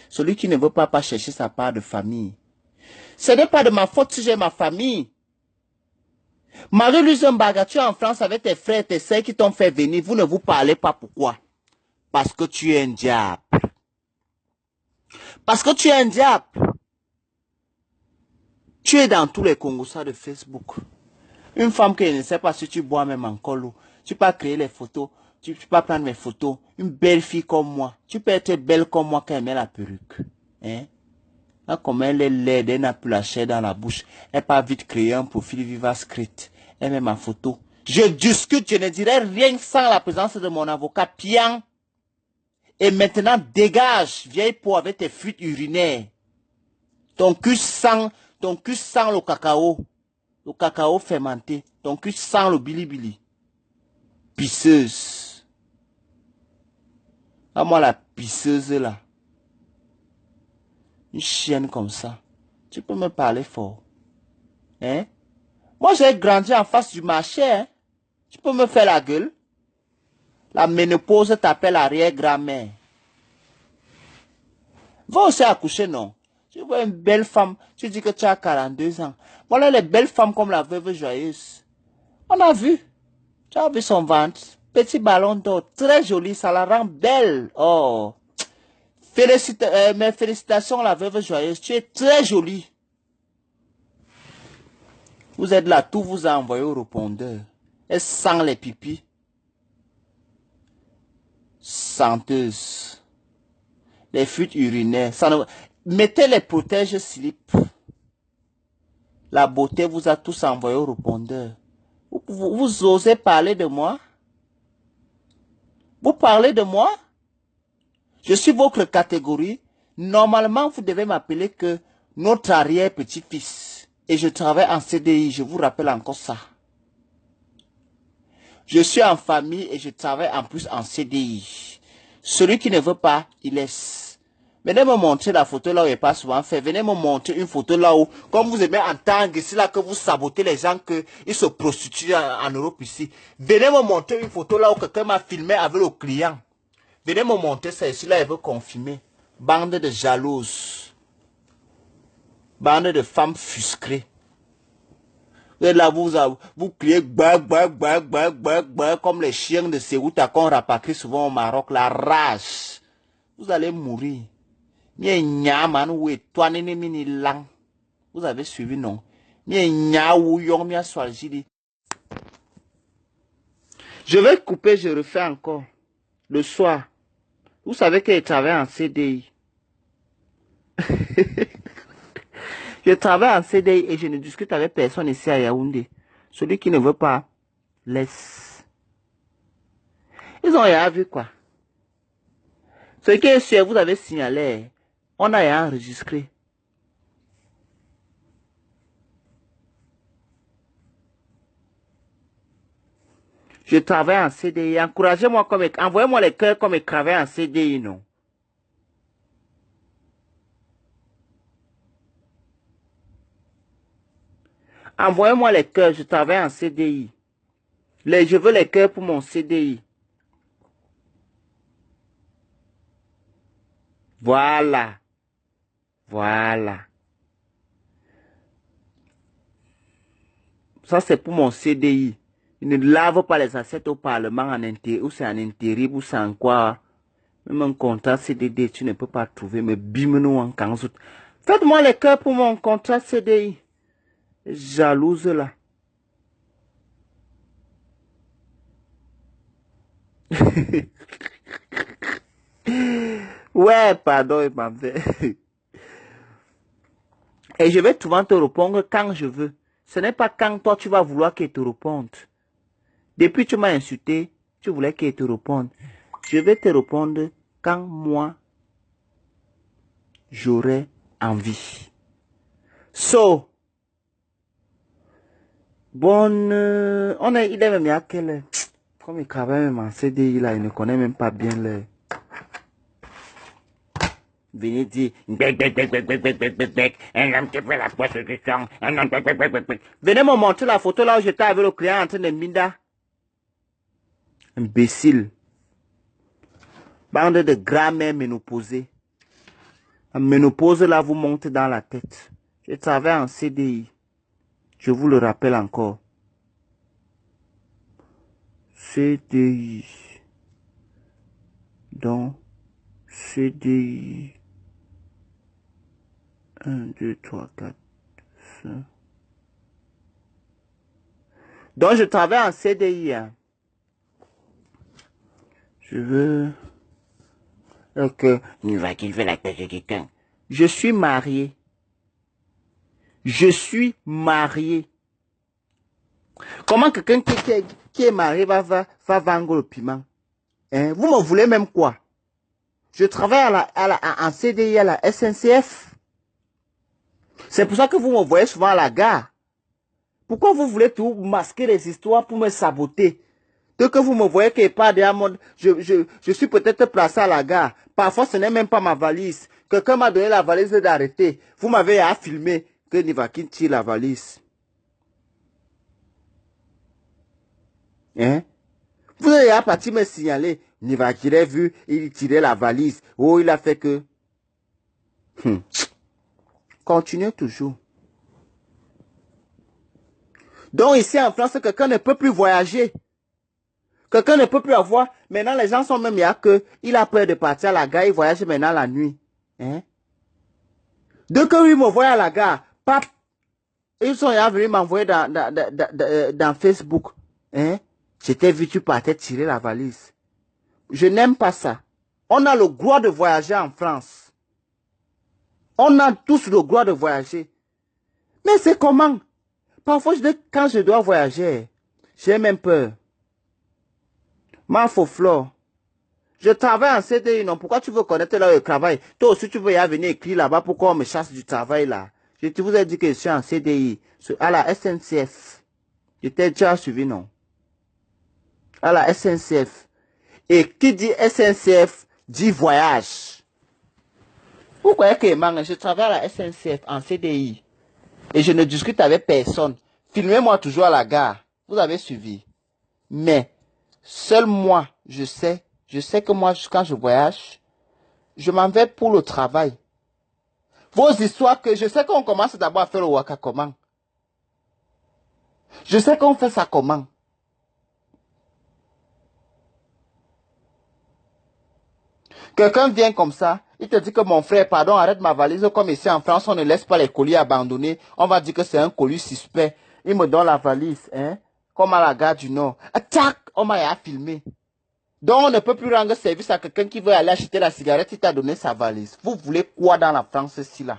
Celui qui ne veut pas chercher sa part de famille. Ce n'est pas de ma faute si j'ai ma famille. Marie-Louise Mbaga, tu es en France avec tes frères et tes sœurs qui t'ont fait venir. Vous ne vous parlez pas pourquoi? Parce que tu es un diable. Parce que tu es un diable. Tu es dans tous les Congosas de Facebook. Une femme qui ne sait pas si tu bois même encore l'eau. Tu peux créer les photos. Tu peux prendre mes photos. Une belle fille comme moi. Tu peux être belle comme moi quand elle met la perruque. Hein? Là, comme elle est laide, elle n'a plus la chair dans la bouche. Elle pas vite créer un profil Viva Script. Elle met ma photo. Je discute, je ne dirai rien sans la présence de mon avocat Pian. Et maintenant, dégage, vieille peau avec tes fuites urinaires. Ton cul sent le cacao. Le cacao fermenté. Ton cul sent le bilibili. Pisseuse. À moi, la pisseuse là. Une chienne comme ça. Tu peux me parler fort. Hein? Moi, j'ai grandi en face du marché. Hein? Tu peux me faire la gueule. La ménopause t'appelle arrière-grand-mère. Va aussi accoucher, non? Tu vois une belle femme, tu dis que tu as 42 ans. Voilà les belles femmes comme la veuve joyeuse. On a vu. Tu as vu son ventre. Petit ballon d'or, très joli, ça la rend belle. Oh. Mes félicitations, la veuve joyeuse. Tu es très jolie. Vous êtes là, tout vous a envoyé au répondeur. Elle sent les pipis. Senteuse. Les fuites urinaires. Mettez les protèges slip. La beauté vous a tous envoyé au répondeur. Vous osez parler de moi? Vous parlez de moi? Je suis votre catégorie. Normalement, vous devez m'appeler que notre arrière-petit-fils. Et je travaille en CDI, je vous rappelle encore ça. Je suis en famille et je travaille en plus en CDI. Celui qui ne veut pas, il laisse. Venez me montrer la photo là où il n'est pas souvent fait. Venez me montrer une photo là où, comme vous aimez entendre ici là que vous sabotez les gens qu'ils se prostituent en Europe ici. Venez me montrer une photo là où quelqu'un m'a filmé avec le client. Venez me montrer ça ici là, il veut confirmer. Bande de jalouses. Bande de femmes frustrées. Et là, vous criez comme les chiens de Ceuta qu'on rapatrie souvent au Maroc, la rage. Vous allez mourir. Vous avez suivi, non? Je vais couper, je refais encore. Le soir. Vous savez que je travaille en CDI. Je travaille en CDI et je ne discute avec personne ici à Yaoundé. Celui qui ne veut pas, laisse. Ils ont rien vu quoi. Ce qui est sûr, vous avez signalé. On a rien enregistré. Je travaille en CDI. Encouragez-moi comme... Envoyez-moi les cœurs comme je travaille en CDI, non? Envoyez-moi les cœurs, je travaille en CDI. Je veux les cœurs pour mon CDI. Voilà. Voilà. Ça, c'est pour mon CDI. Ils ne lavent pas les assiettes au Parlement en intérim, ou c'est en intérim, ou c'est en quoi. Même un contrat CDD, tu ne peux pas trouver, mais bim-nous en kanzout. Faites-moi les cœurs pour mon contrat CDI. Jalouse là. Ouais, pardon, il m'a fait. Et je vais souvent te répondre quand je veux. Ce n'est pas quand toi tu vas vouloir qu'il te réponde. Depuis que tu m'as insulté, tu voulais qu'il te réponde. Je vais te répondre quand moi, j'aurai envie. So, il est même à quelle heure? Comme il travaille même en CDI là, il ne connaît même pas bien l'heure. Venez dire, un homme qui fait la prostitution, un homme. Venez me montrer la photo là où j'étais avec le client en train de minda. Imbécile. Bande de grands-mères ménopausées. La ménopause là vous monte dans la tête. Je travaille en CDI. Je vous le rappelle encore. CDI. Donc, CDI. 1, 2, 3, 4, 5. Donc, je travaille en CDI. Hein. Je veux... Ok. Il va qu'il fait la tête de quelqu'un. Je suis marié. Je suis marié. Comment quelqu'un qui est marié va vendre le piment? Hein? Vous me voulez même quoi? Je travaille en CDI à la SNCF. C'est pour ça que vous me voyez souvent à la gare. Pourquoi vous voulez tout masquer les histoires pour me saboter? Dès que vous me voyez qu'il n'y a pas de mode, je suis peut-être placé à la gare. Parfois, ce n'est même pas ma valise. Quelqu'un m'a donné la valise d'arrêter. Vous m'avez filmé que Nivakin tire la valise. Hein? Vous avez parti me signaler. Nivakin a vu, il tirait la valise. Oh, il a fait que... Continuez toujours. Donc ici en France, quelqu'un ne peut plus voyager. Quelqu'un ne peut plus avoir. Maintenant, les gens sont même là que il a peur de partir à la gare, il voyage maintenant la nuit. Hein? Dès que lui me voit à la gare, pap, ils sont venus m'envoyer dans Facebook. Hein? J'étais vu, tu partais tirer la valise. Je n'aime pas ça. On a le droit de voyager en France. On a tous le droit de voyager. Mais c'est comment? Parfois, quand je dois voyager, j'ai même peur. Ma faux flore. Je travaille en CDI, non? Pourquoi tu veux connaître là où je travaille? Toi aussi, tu veux y venir écrire là-bas pour qu'on me chasse du travail là. Je vous ai dit que je suis en CDI, à la SNCF. Je t'ai déjà suivi, non? À la SNCF. Et qui dit SNCF, dit voyage. Vous croyez que je travaille à la SNCF en CDI et je ne discute avec personne. Filmez-moi toujours à la gare. Vous avez suivi. Mais, seul moi, je sais que moi, quand je voyage, je m'en vais pour le travail. Vos histoires que je sais qu'on commence d'abord à faire le waka comment. Je sais qu'on fait ça comment. Quelqu'un vient comme ça, il te dit que mon frère, pardon, arrête ma valise. Comme ici en France, on ne laisse pas les colis abandonnés. On va dire que c'est un colis suspect. Il me donne la valise, hein, comme à la gare du Nord. Attaque, on m'a filmé. Donc on ne peut plus rendre service à quelqu'un qui veut aller acheter la cigarette, il t'a donné sa valise. Vous voulez quoi dans la France ici là?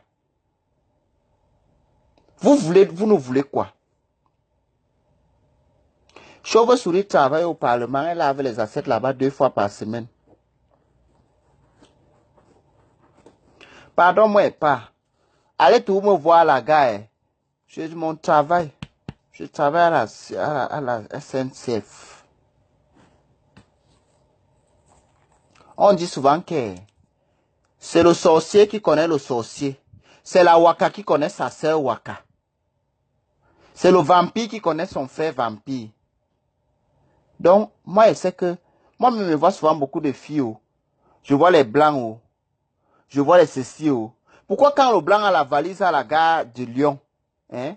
Vous ne voulez quoi? Chauve-souris travaille au Parlement, elle lave les assiettes là-bas 2 fois par semaine. Pardon, moi pas. Allez tout me voir à la gare. Je dis mon travail. Je travaille à la SNCF. On dit souvent que c'est le sorcier qui connaît le sorcier. C'est la waka qui connaît sa sœur waka. C'est le vampire qui connaît son frère vampire. Donc, moi, je sais que, moi, je me vois souvent beaucoup de filles. Oh. Je vois les blancs. Oh. Je vois les ceci. Oh. Pourquoi quand le blanc a la valise à la gare de Lyon, hein?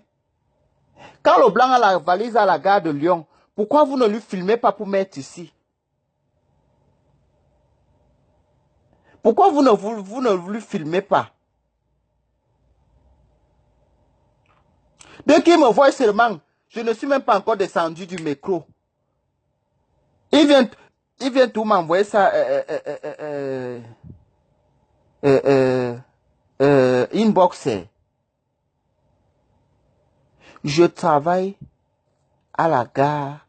Quand le blanc a la valise à la gare de Lyon, pourquoi vous ne lui filmez pas pour mettre ici? Pourquoi vous ne lui filmez pas? Dès qu'il me voit seulement, je ne suis même pas encore descendu du métro. Il vient tout m'envoyer ça inbox. Je travaille à la gare,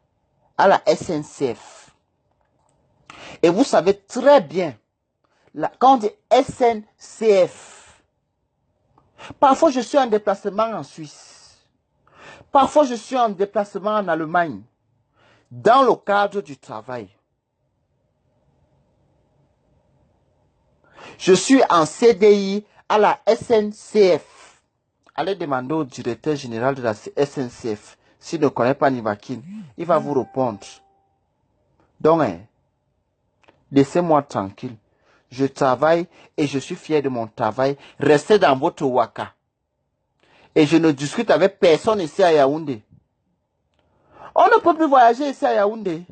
à la SNCF. Et vous savez très bien, quand on dit SNCF, parfois je suis en déplacement en Suisse. Parfois je suis en déplacement en Allemagne. Dans le cadre du travail. Je suis en CDI à la SNCF. Allez demander au directeur général de la SNCF. S'il ne connaît pas Nivakin, il va vous répondre. Donc, laissez-moi tranquille. Je travaille et je suis fier de mon travail. Restez dans votre waka. Et je ne discute avec personne ici à Yaoundé. On ne peut plus voyager ici à Yaoundé.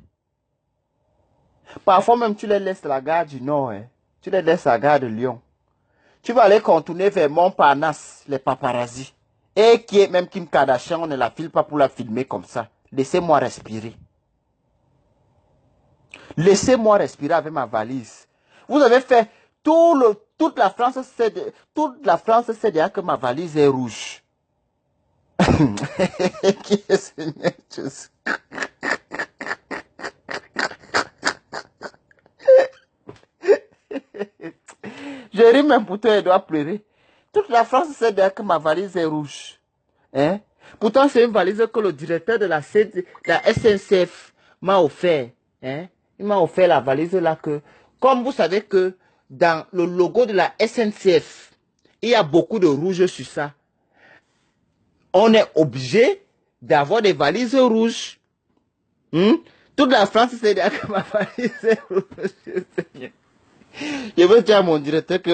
Parfois même tu les laisses à la gare du Nord. Hein. Tu les laisses à la gare de Lyon. Tu vas aller contourner vers Montparnasse, les paparazzis. Et qui est même Kim Kardashian, on ne la file pas pour la filmer comme ça. Laissez-moi respirer. Laissez-moi respirer avec ma valise. Vous avez fait toute la France sait déjà que ma valise est rouge. Qui est ce Je ris même pour toi, elle doit pleurer. Toute la France sait bien que ma valise est rouge. Hein? Pourtant, c'est une valise que le directeur de la SNCF m'a offert. Hein? Il m'a offert la valise là que, comme vous savez que dans le logo de la SNCF, il y a beaucoup de rouge sur ça. On est obligé d'avoir des valises rouges. Toute la France sait bien que ma valise est rouge. Je veux dire à mon directeur que,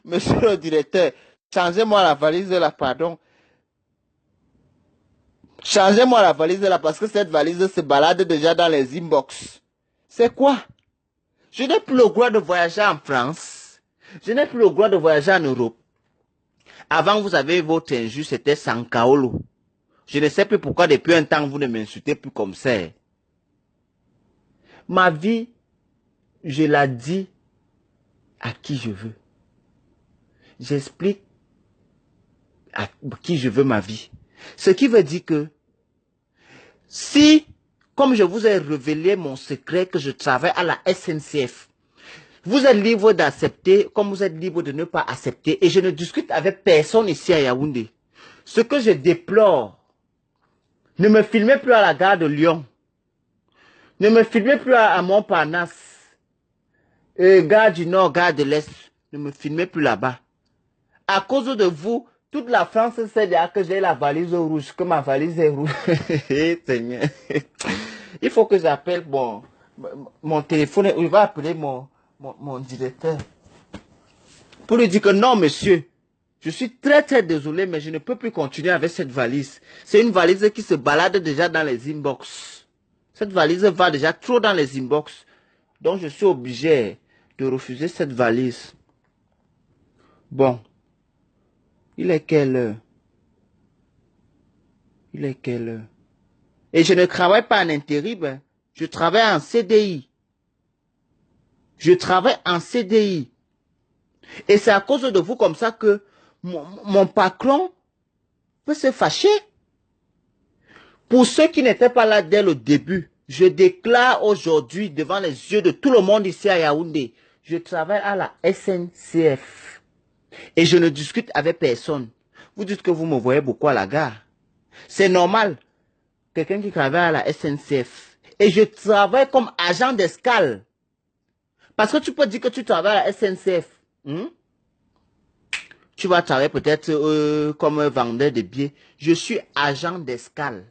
monsieur le directeur, changez-moi la valise là, pardon. Changez-moi la valise là, parce que cette valise se balade déjà dans les inbox. C'est quoi? Je n'ai plus le droit de voyager en France. Je n'ai plus le droit de voyager en Europe. Avant, vous avez votre injure, c'était Sankaolo. Je ne sais plus pourquoi depuis un temps, vous ne m'insultez plus comme ça. Ma vie, je la dis à qui je veux. J'explique à qui je veux ma vie. Ce qui veut dire que si, comme je vous ai révélé mon secret que je travaille à la SNCF, vous êtes libre d'accepter comme vous êtes libre de ne pas accepter. Et je ne discute avec personne ici à Yaoundé. Ce que je déplore, ne me filmez plus à la gare de Lyon. Ne me filmez plus à Montparnasse. Gare du Nord, gare de l'Est. Ne me filmez plus là-bas. À cause de vous, toute la France sait déjà que j'ai la valise rouge, que ma valise est rouge. Seigneur. Il faut que j'appelle mon téléphone. Il va appeler mon directeur. Pour lui dire que non, monsieur. Je suis très très désolé, mais je ne peux plus continuer avec cette valise. C'est une valise qui se balade déjà dans les inbox. Cette valise va déjà trop dans les inbox. Donc je suis obligé de refuser cette valise. Bon. Il est quelle heure? Il est quelle heure? Et je ne travaille pas en intérim. Je travaille en CDI. Je travaille en CDI. Et c'est à cause de vous comme ça que mon patron peut se fâcher. Pour ceux qui n'étaient pas là dès le début, je déclare aujourd'hui devant les yeux de tout le monde ici à Yaoundé, je travaille à la SNCF. Et je ne discute avec personne. Vous dites que vous me voyez beaucoup à la gare. C'est normal. Quelqu'un qui travaille à la SNCF. Et je travaille comme agent d'escale. Parce que tu peux dire que tu travailles à la SNCF. Tu vas travailler peut-être comme vendeur de billets. Je suis agent d'escale.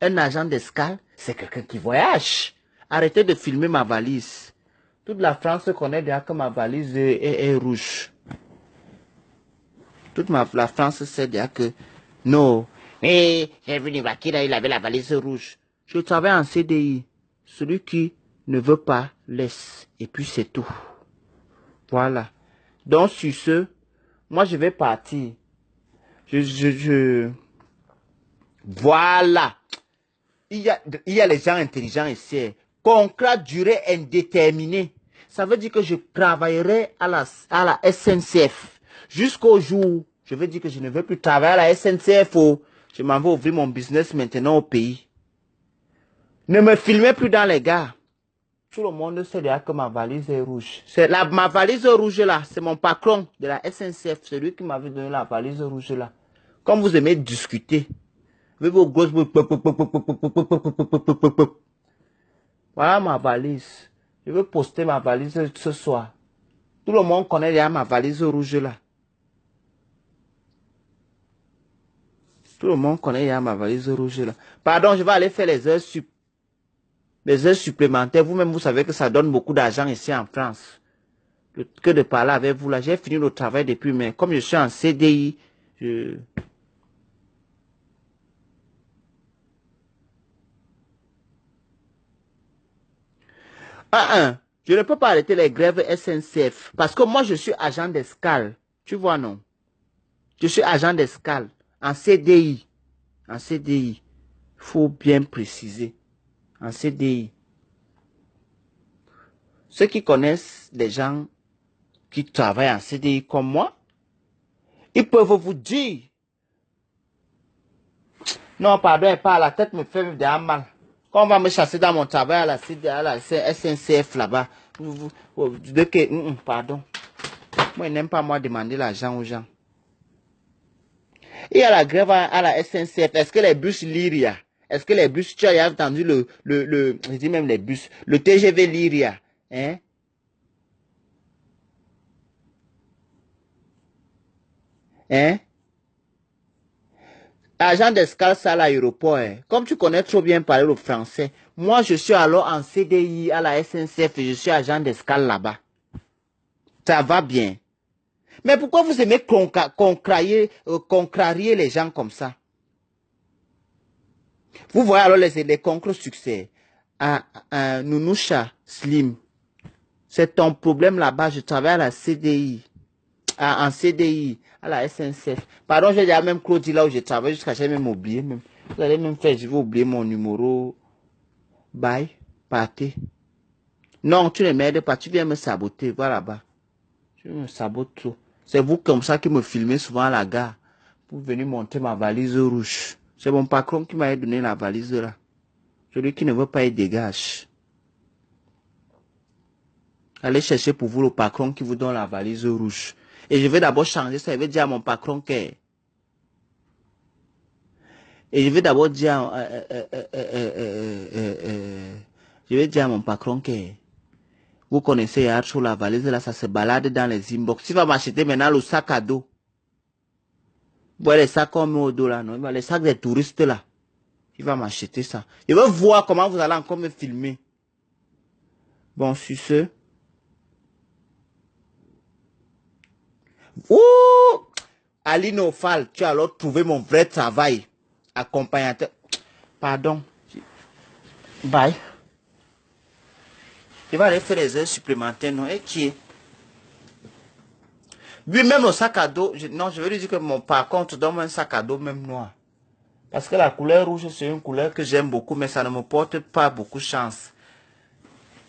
Un agent d'escale, c'est quelqu'un qui voyage. Arrêtez de filmer ma valise. Toute la France connaît déjà que ma valise est rouge. La France sait déjà que non. Mais j'ai vu Nibakira, il avait la valise rouge. Je travaille en CDI. Celui qui ne veut pas laisse. Et puis c'est tout. Voilà. Donc sur ce, moi je vais partir. Voilà. Il y a les gens intelligents ici. Contrat durée indéterminée. Ça veut dire que je travaillerai à la SNCF. Jusqu'au jour où je vais dire que je ne veux plus travailler à la SNCF. Je m'en vais ouvrir mon business maintenant au pays. Ne me filmez plus dans les gares. Tout le monde sait déjà que ma valise est rouge. Ma valise rouge là, c'est mon patron de la SNCF. C'est lui qui m'avait donné la valise rouge là. Comme vous aimez discuter. Avec vos grosses... Voilà ma valise. Je veux poster ma valise ce soir. Tout le monde connaît déjà ma valise rouge là. Tout le monde connaît déjà ma valise rouge là. Pardon, je vais aller faire les heures supplémentaires. Vous-même, vous savez que ça donne beaucoup d'argent ici en France. Que de parler avec vous là. J'ai fini le travail depuis, mais comme je suis en CDI, je ne peux pas arrêter les grèves SNCF. Parce que moi, je suis agent d'escale. Tu vois, non? Je suis agent d'escale. En CDI. En CDI. Il faut bien préciser. En CDI. Ceux qui connaissent les gens qui travaillent en CDI comme moi, ils peuvent vous dire. Non, pardon, pas la tête me fait déjà mal. Quand on va me chasser dans mon travail à la SNCF là-bas, pardon. Moi, je n'aime pas moi demander l'argent aux gens. Il y a la grève à la SNCF. Est-ce que les bus Lyria, est-ce que les bus, tu as entendu je dis même les bus, le TGV Lyria, hein? Hein? Agent d'escale à l'aéroport, hein? Comme tu connais trop bien parler le français, moi je suis alors en CDI à la SNCF et je suis agent d'escale là-bas. Ça va bien. Mais pourquoi vous aimez contrarier les gens comme ça? Vous voyez alors les concours succès. Nounoucha Slim. C'est ton problème là-bas. Je travaille à la CDI. En CDI, à la SNCF. Pardon, j'ai déjà même Claudie là où je travaille jusqu'à j'ai même oublié. Même. Vous allez même faire, je vais oublier mon numéro. Bye. Partez. Non, tu ne m'aides pas. Tu viens me saboter. Voilà là-bas. Tu me sabotes trop. C'est vous comme ça qui me filmez souvent à la gare. Pour venir monter ma valise rouge. C'est mon patron qui m'a donné la valise là. Celui qui ne veut pas, il dégage. Allez chercher pour vous le patron qui vous donne la valise rouge. Et je vais d'abord changer ça. Je vais dire à mon patron que... Et je vais d'abord dire... je vais dire à mon patron que... Vous connaissez Yacho, la valise là, ça se balade dans les inbox. Tu vas m'acheter maintenant le sac à dos. Vous voyez les sacs qu'on met au dos là, non? Les sacs des touristes là. Il va m'acheter ça. Je veux voir comment vous allez encore me filmer. Bon, sur ce. Oh! Aline Ofal, tu as alors trouvé mon vrai travail. Accompagnateur. Pardon. Bye. Il va aller faire des heures supplémentaires, non? Et qui est? Lui-même, le sac à dos. Non, je vais lui dire que par contre, donne-moi un sac à dos même noir. Parce que la couleur rouge, c'est une couleur que j'aime beaucoup, mais ça ne me porte pas beaucoup chance.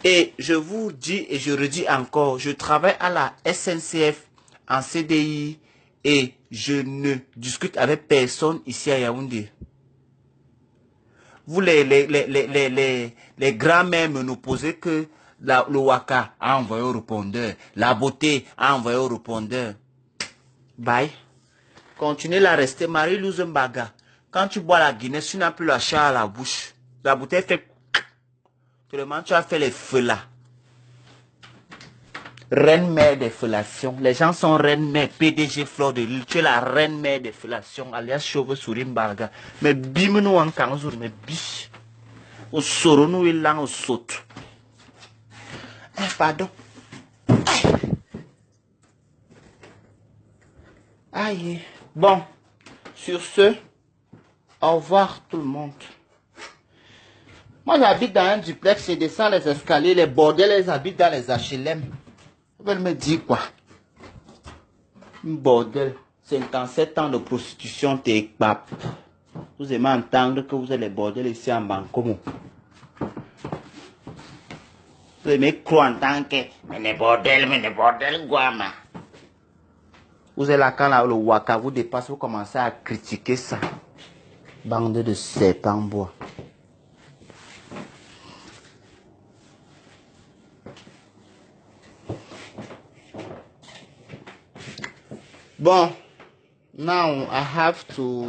Et je vous dis et je redis encore, je travaille à la SNCF en CDI et je ne discute avec personne ici à Yaoundé. Vous, les grands-mères me nous posez que le Waka a envoyé au répondeur, la beauté a envoyé au répondeur. Bye. Continuez à rester. Marie-Louise Mbaga. Quand tu bois la Guinness, tu n'as plus la chair à la bouche. La bouteille fait... Tellement tu as fait les feux là. Reine-mère des fellations. Les gens sont reine-mère. PDG Fleur de Lille. Tu es la reine-mère des fellations. Alias chauve souris Mbaga. Mais bim nous en kanzour. Mais biche. Au soro nous il là au saute. Pardon. Aïe. Bon. Sur ce, au revoir tout le monde. Moi j'habite dans un duplex, je descends les escaliers, les bordels, ils habitent dans les HLM. Ils veulent me dire quoi? Un bordel, 57 ans de prostitution, t'es pap. Vous aimez entendre que vous êtes les bordels ici en Bancomo. Vous aimez croire en tant que mais les bordels, Guama. Vous êtes là quand le Waka vous dépasse, vous commencez à critiquer ça. Bande de serpents en bois. Bon, now I have to...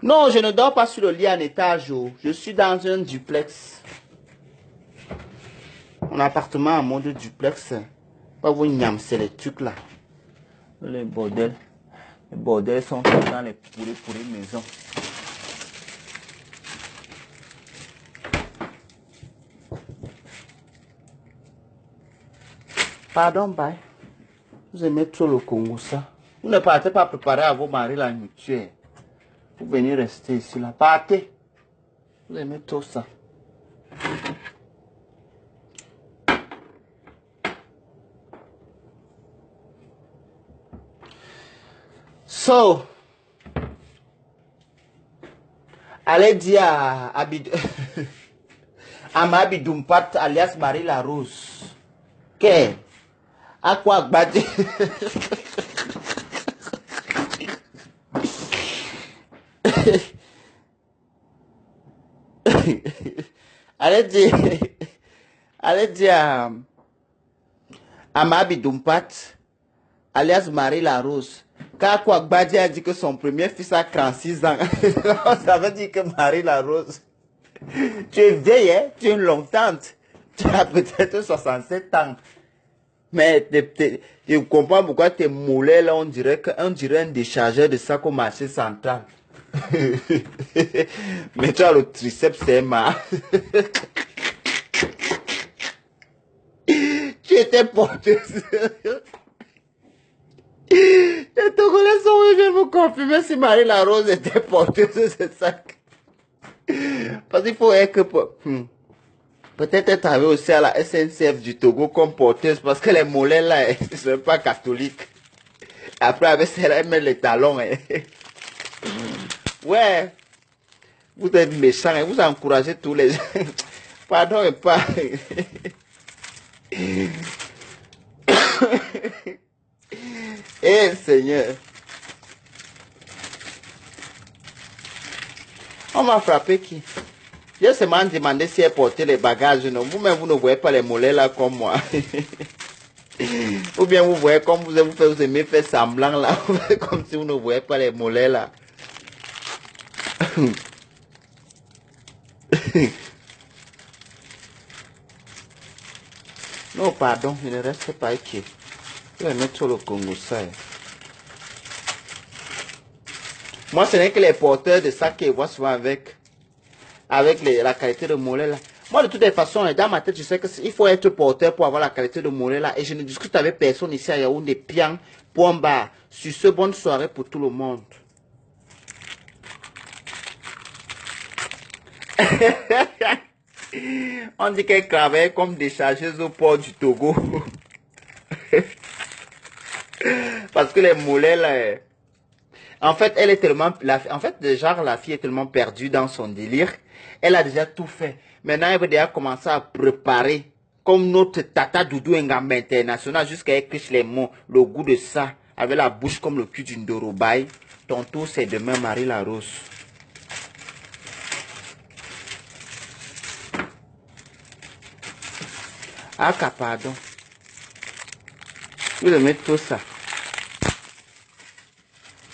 Non, je ne dors pas sur le lit en étage. Je suis dans un duplex. Mon appartement en mode duplex. Pas vous c'est les trucs là. Les bordels. Les bordels sont dans les pourries maisons. Pardon, bye. Vous aimez trop le Congo, ça. Vous ne partez pas préparer à vos maris la nourriture. Vous venez rester ici, là. Partez. Vous aimez trop ça. So, allez dire à Abidumpat alias Marie la Rose. Que? À quoi Gbadé? Allez dire à Mabidumpat alias Marie la Rose. Car quoi Gbadé a dit que son premier fils a 36 ans. Ça veut dire que Marie la Rose. Tu es vieille, hein? Tu es une longue tante. Tu as peut-être 67 ans. Mais je comprends pourquoi tes mollets là, on dirait un déchargeur de sac au marché central. Mais tu as le triceps, c'est marrant. Tu étais porteuse. Les Togolais sont venus me confirmer si Marie la Rose était porteuse de ce sac. Parce qu'il faut que... Peut-être être arrivé aussi à la SNCF du Togo comme porteuse parce que les mollets là, ils ne sont pas catholiques. Après, avec celle-là, ils mettent les talons. Ouais, vous êtes méchants et vous encouragez tous les gens. Pardon et pas. Eh Seigneur. On m'a frappé qui? J'ai seulement demandé si elle portait les bagages. Non, vous-même, vous ne voyez pas les mollets là comme moi. Ou bien vous voyez comme vous aimez faire semblant là. Comme si vous ne voyez pas les mollets là. Non, pardon, il ne reste pas équipe. Je vais mettre sur le Congo ça. Moi, ce n'est que les porteurs de ça qui voient souvent avec la qualité de mollet là. Moi, de toutes les façons, dans ma tête, je sais qu'il faut être porteur pour avoir la qualité de mollet là. Et je ne discute avec personne ici à Yaoundé, Piang, Pomba. Sur ce, bonne soirée pour tout le monde. On dit qu'elle travaille comme déchargeuse au port du Togo. Parce que les mollets là, en fait, elle est tellement, en fait, déjà, la fille est tellement perdue dans son délire. Elle a déjà tout fait. Maintenant, elle veut déjà commencer à préparer, comme notre Tata Doudou Ngamba international, jusqu'à écrire les mots, le goût de ça, avec la bouche comme le cul d'une Dorobaï. Ton tour, c'est demain, Marie la Rose. Ah, pardon. Vous aimez tout ça.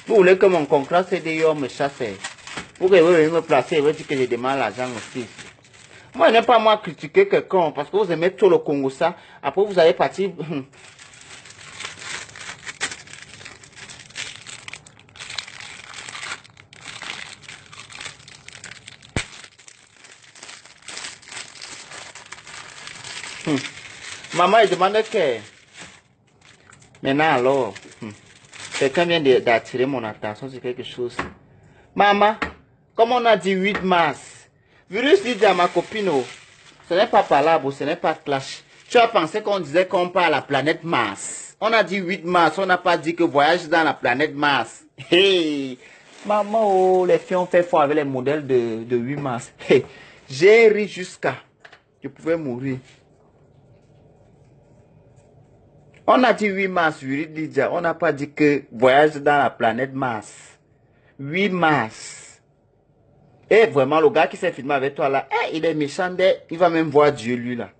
Vous voulez que mon contrat CDI me chasse. Vous voulez me placer, vous dites que j'ai demandé l'argent aussi. Moi, je n'aime pas moi critiquer quelqu'un parce que vous aimez tout le Congo ça. Après, vous allez partir. Maman, il demande que. Maintenant, alors, quelqu'un vient d'attirer mon attention sur quelque chose. Maman, comme on a dit 8 mars, virus dit à ma copine, oh, ce n'est pas palabre, ce n'est pas clash. Tu as pensé qu'on disait qu'on part à la planète Mars. On a dit 8 mars, on n'a pas dit que voyage dans la planète Mars. Hey, maman, oh, les filles ont fait fort avec les modèles de 8 mars. Hey, j'ai ri jusqu'à. Je pouvais mourir. On a dit 8 mars, Lydia. On n'a pas dit que voyage dans la planète Mars. 8 mars. Et vraiment, le gars qui s'est filmé avec toi là, il est méchant. Il va même voir Dieu, lui là.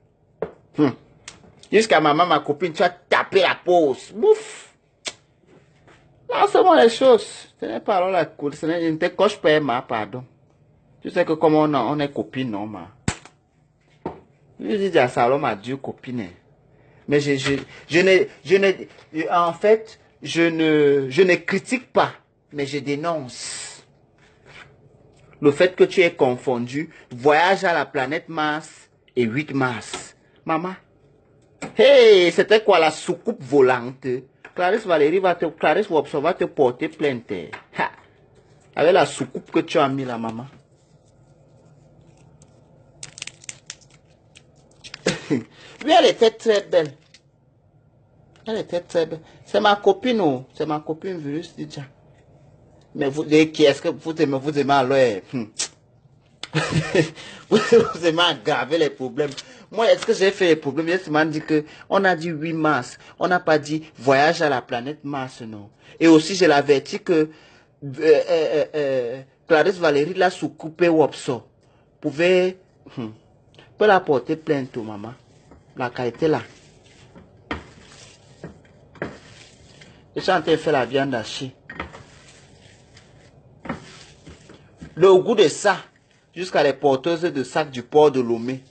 Jusqu'à maman, ma copine, tu as tapé la pause. Bouf. Là, seulement les choses. Ce n'est pas alors la cour. Je ne te coche pas, ma, pardon. Tu sais que comme on est copine, non, ma. Je dis à Salom, à Dieu, copine. Mais en fait, je ne critique pas, mais je dénonce. Le fait que tu aies confondu voyage à la planète Mars et 8 mars. Maman. Hey, c'était quoi la soucoupe volante? Clarisse Valérie Clarisse Wobson va te porter plainte. Ha. Avec la soucoupe que tu as mis là, maman. Oui, elle était très belle. Elle était très belle. C'est ma copine, oh. C'est ma copine virus déjà. Mais vous, qui est-ce que vous aimez alors? Vous aimez aggraver les problèmes. Moi, est-ce que j'ai fait les problèmes? J'ai seulement dit que on a dit 8 mars. On n'a pas dit voyage à la planète Mars, non. Et aussi, je l'avertis que Clarisse Valérie l'a sous-coupé Wopso. Pouvait peut la porter plainte, maman. La qualité là. Je suis en train de faire la viande hachée. Le goût de ça, jusqu'à les porteuses de sacs du port de Lomé.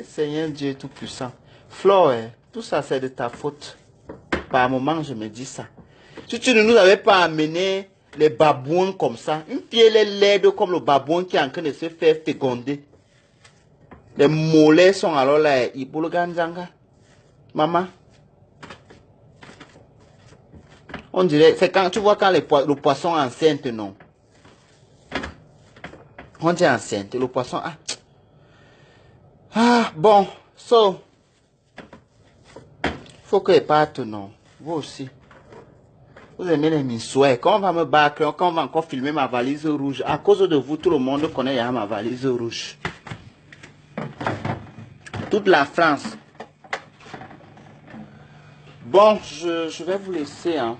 Seigneur Dieu Tout-Puissant. Flore, tout ça c'est de ta faute. Par moment, je me dis ça. Si tu ne nous avais pas amené les babouins comme ça, une fille elle est laide comme le babouin qui est en train de se faire féconder. Les mollets sont alors là, Ibologanzanga. Maman. On dirait, c'est quand tu vois quand le poisson enceinte, non. On dit enceinte, le poisson. Bon, faut que je parte, non. Vous aussi. Vous aimez les missouets. Quand on va me battre, quand on va encore filmer ma valise rouge, à cause de vous, tout le monde connaît ma valise rouge. Toute la France. Bon, je vais vous laisser, hein.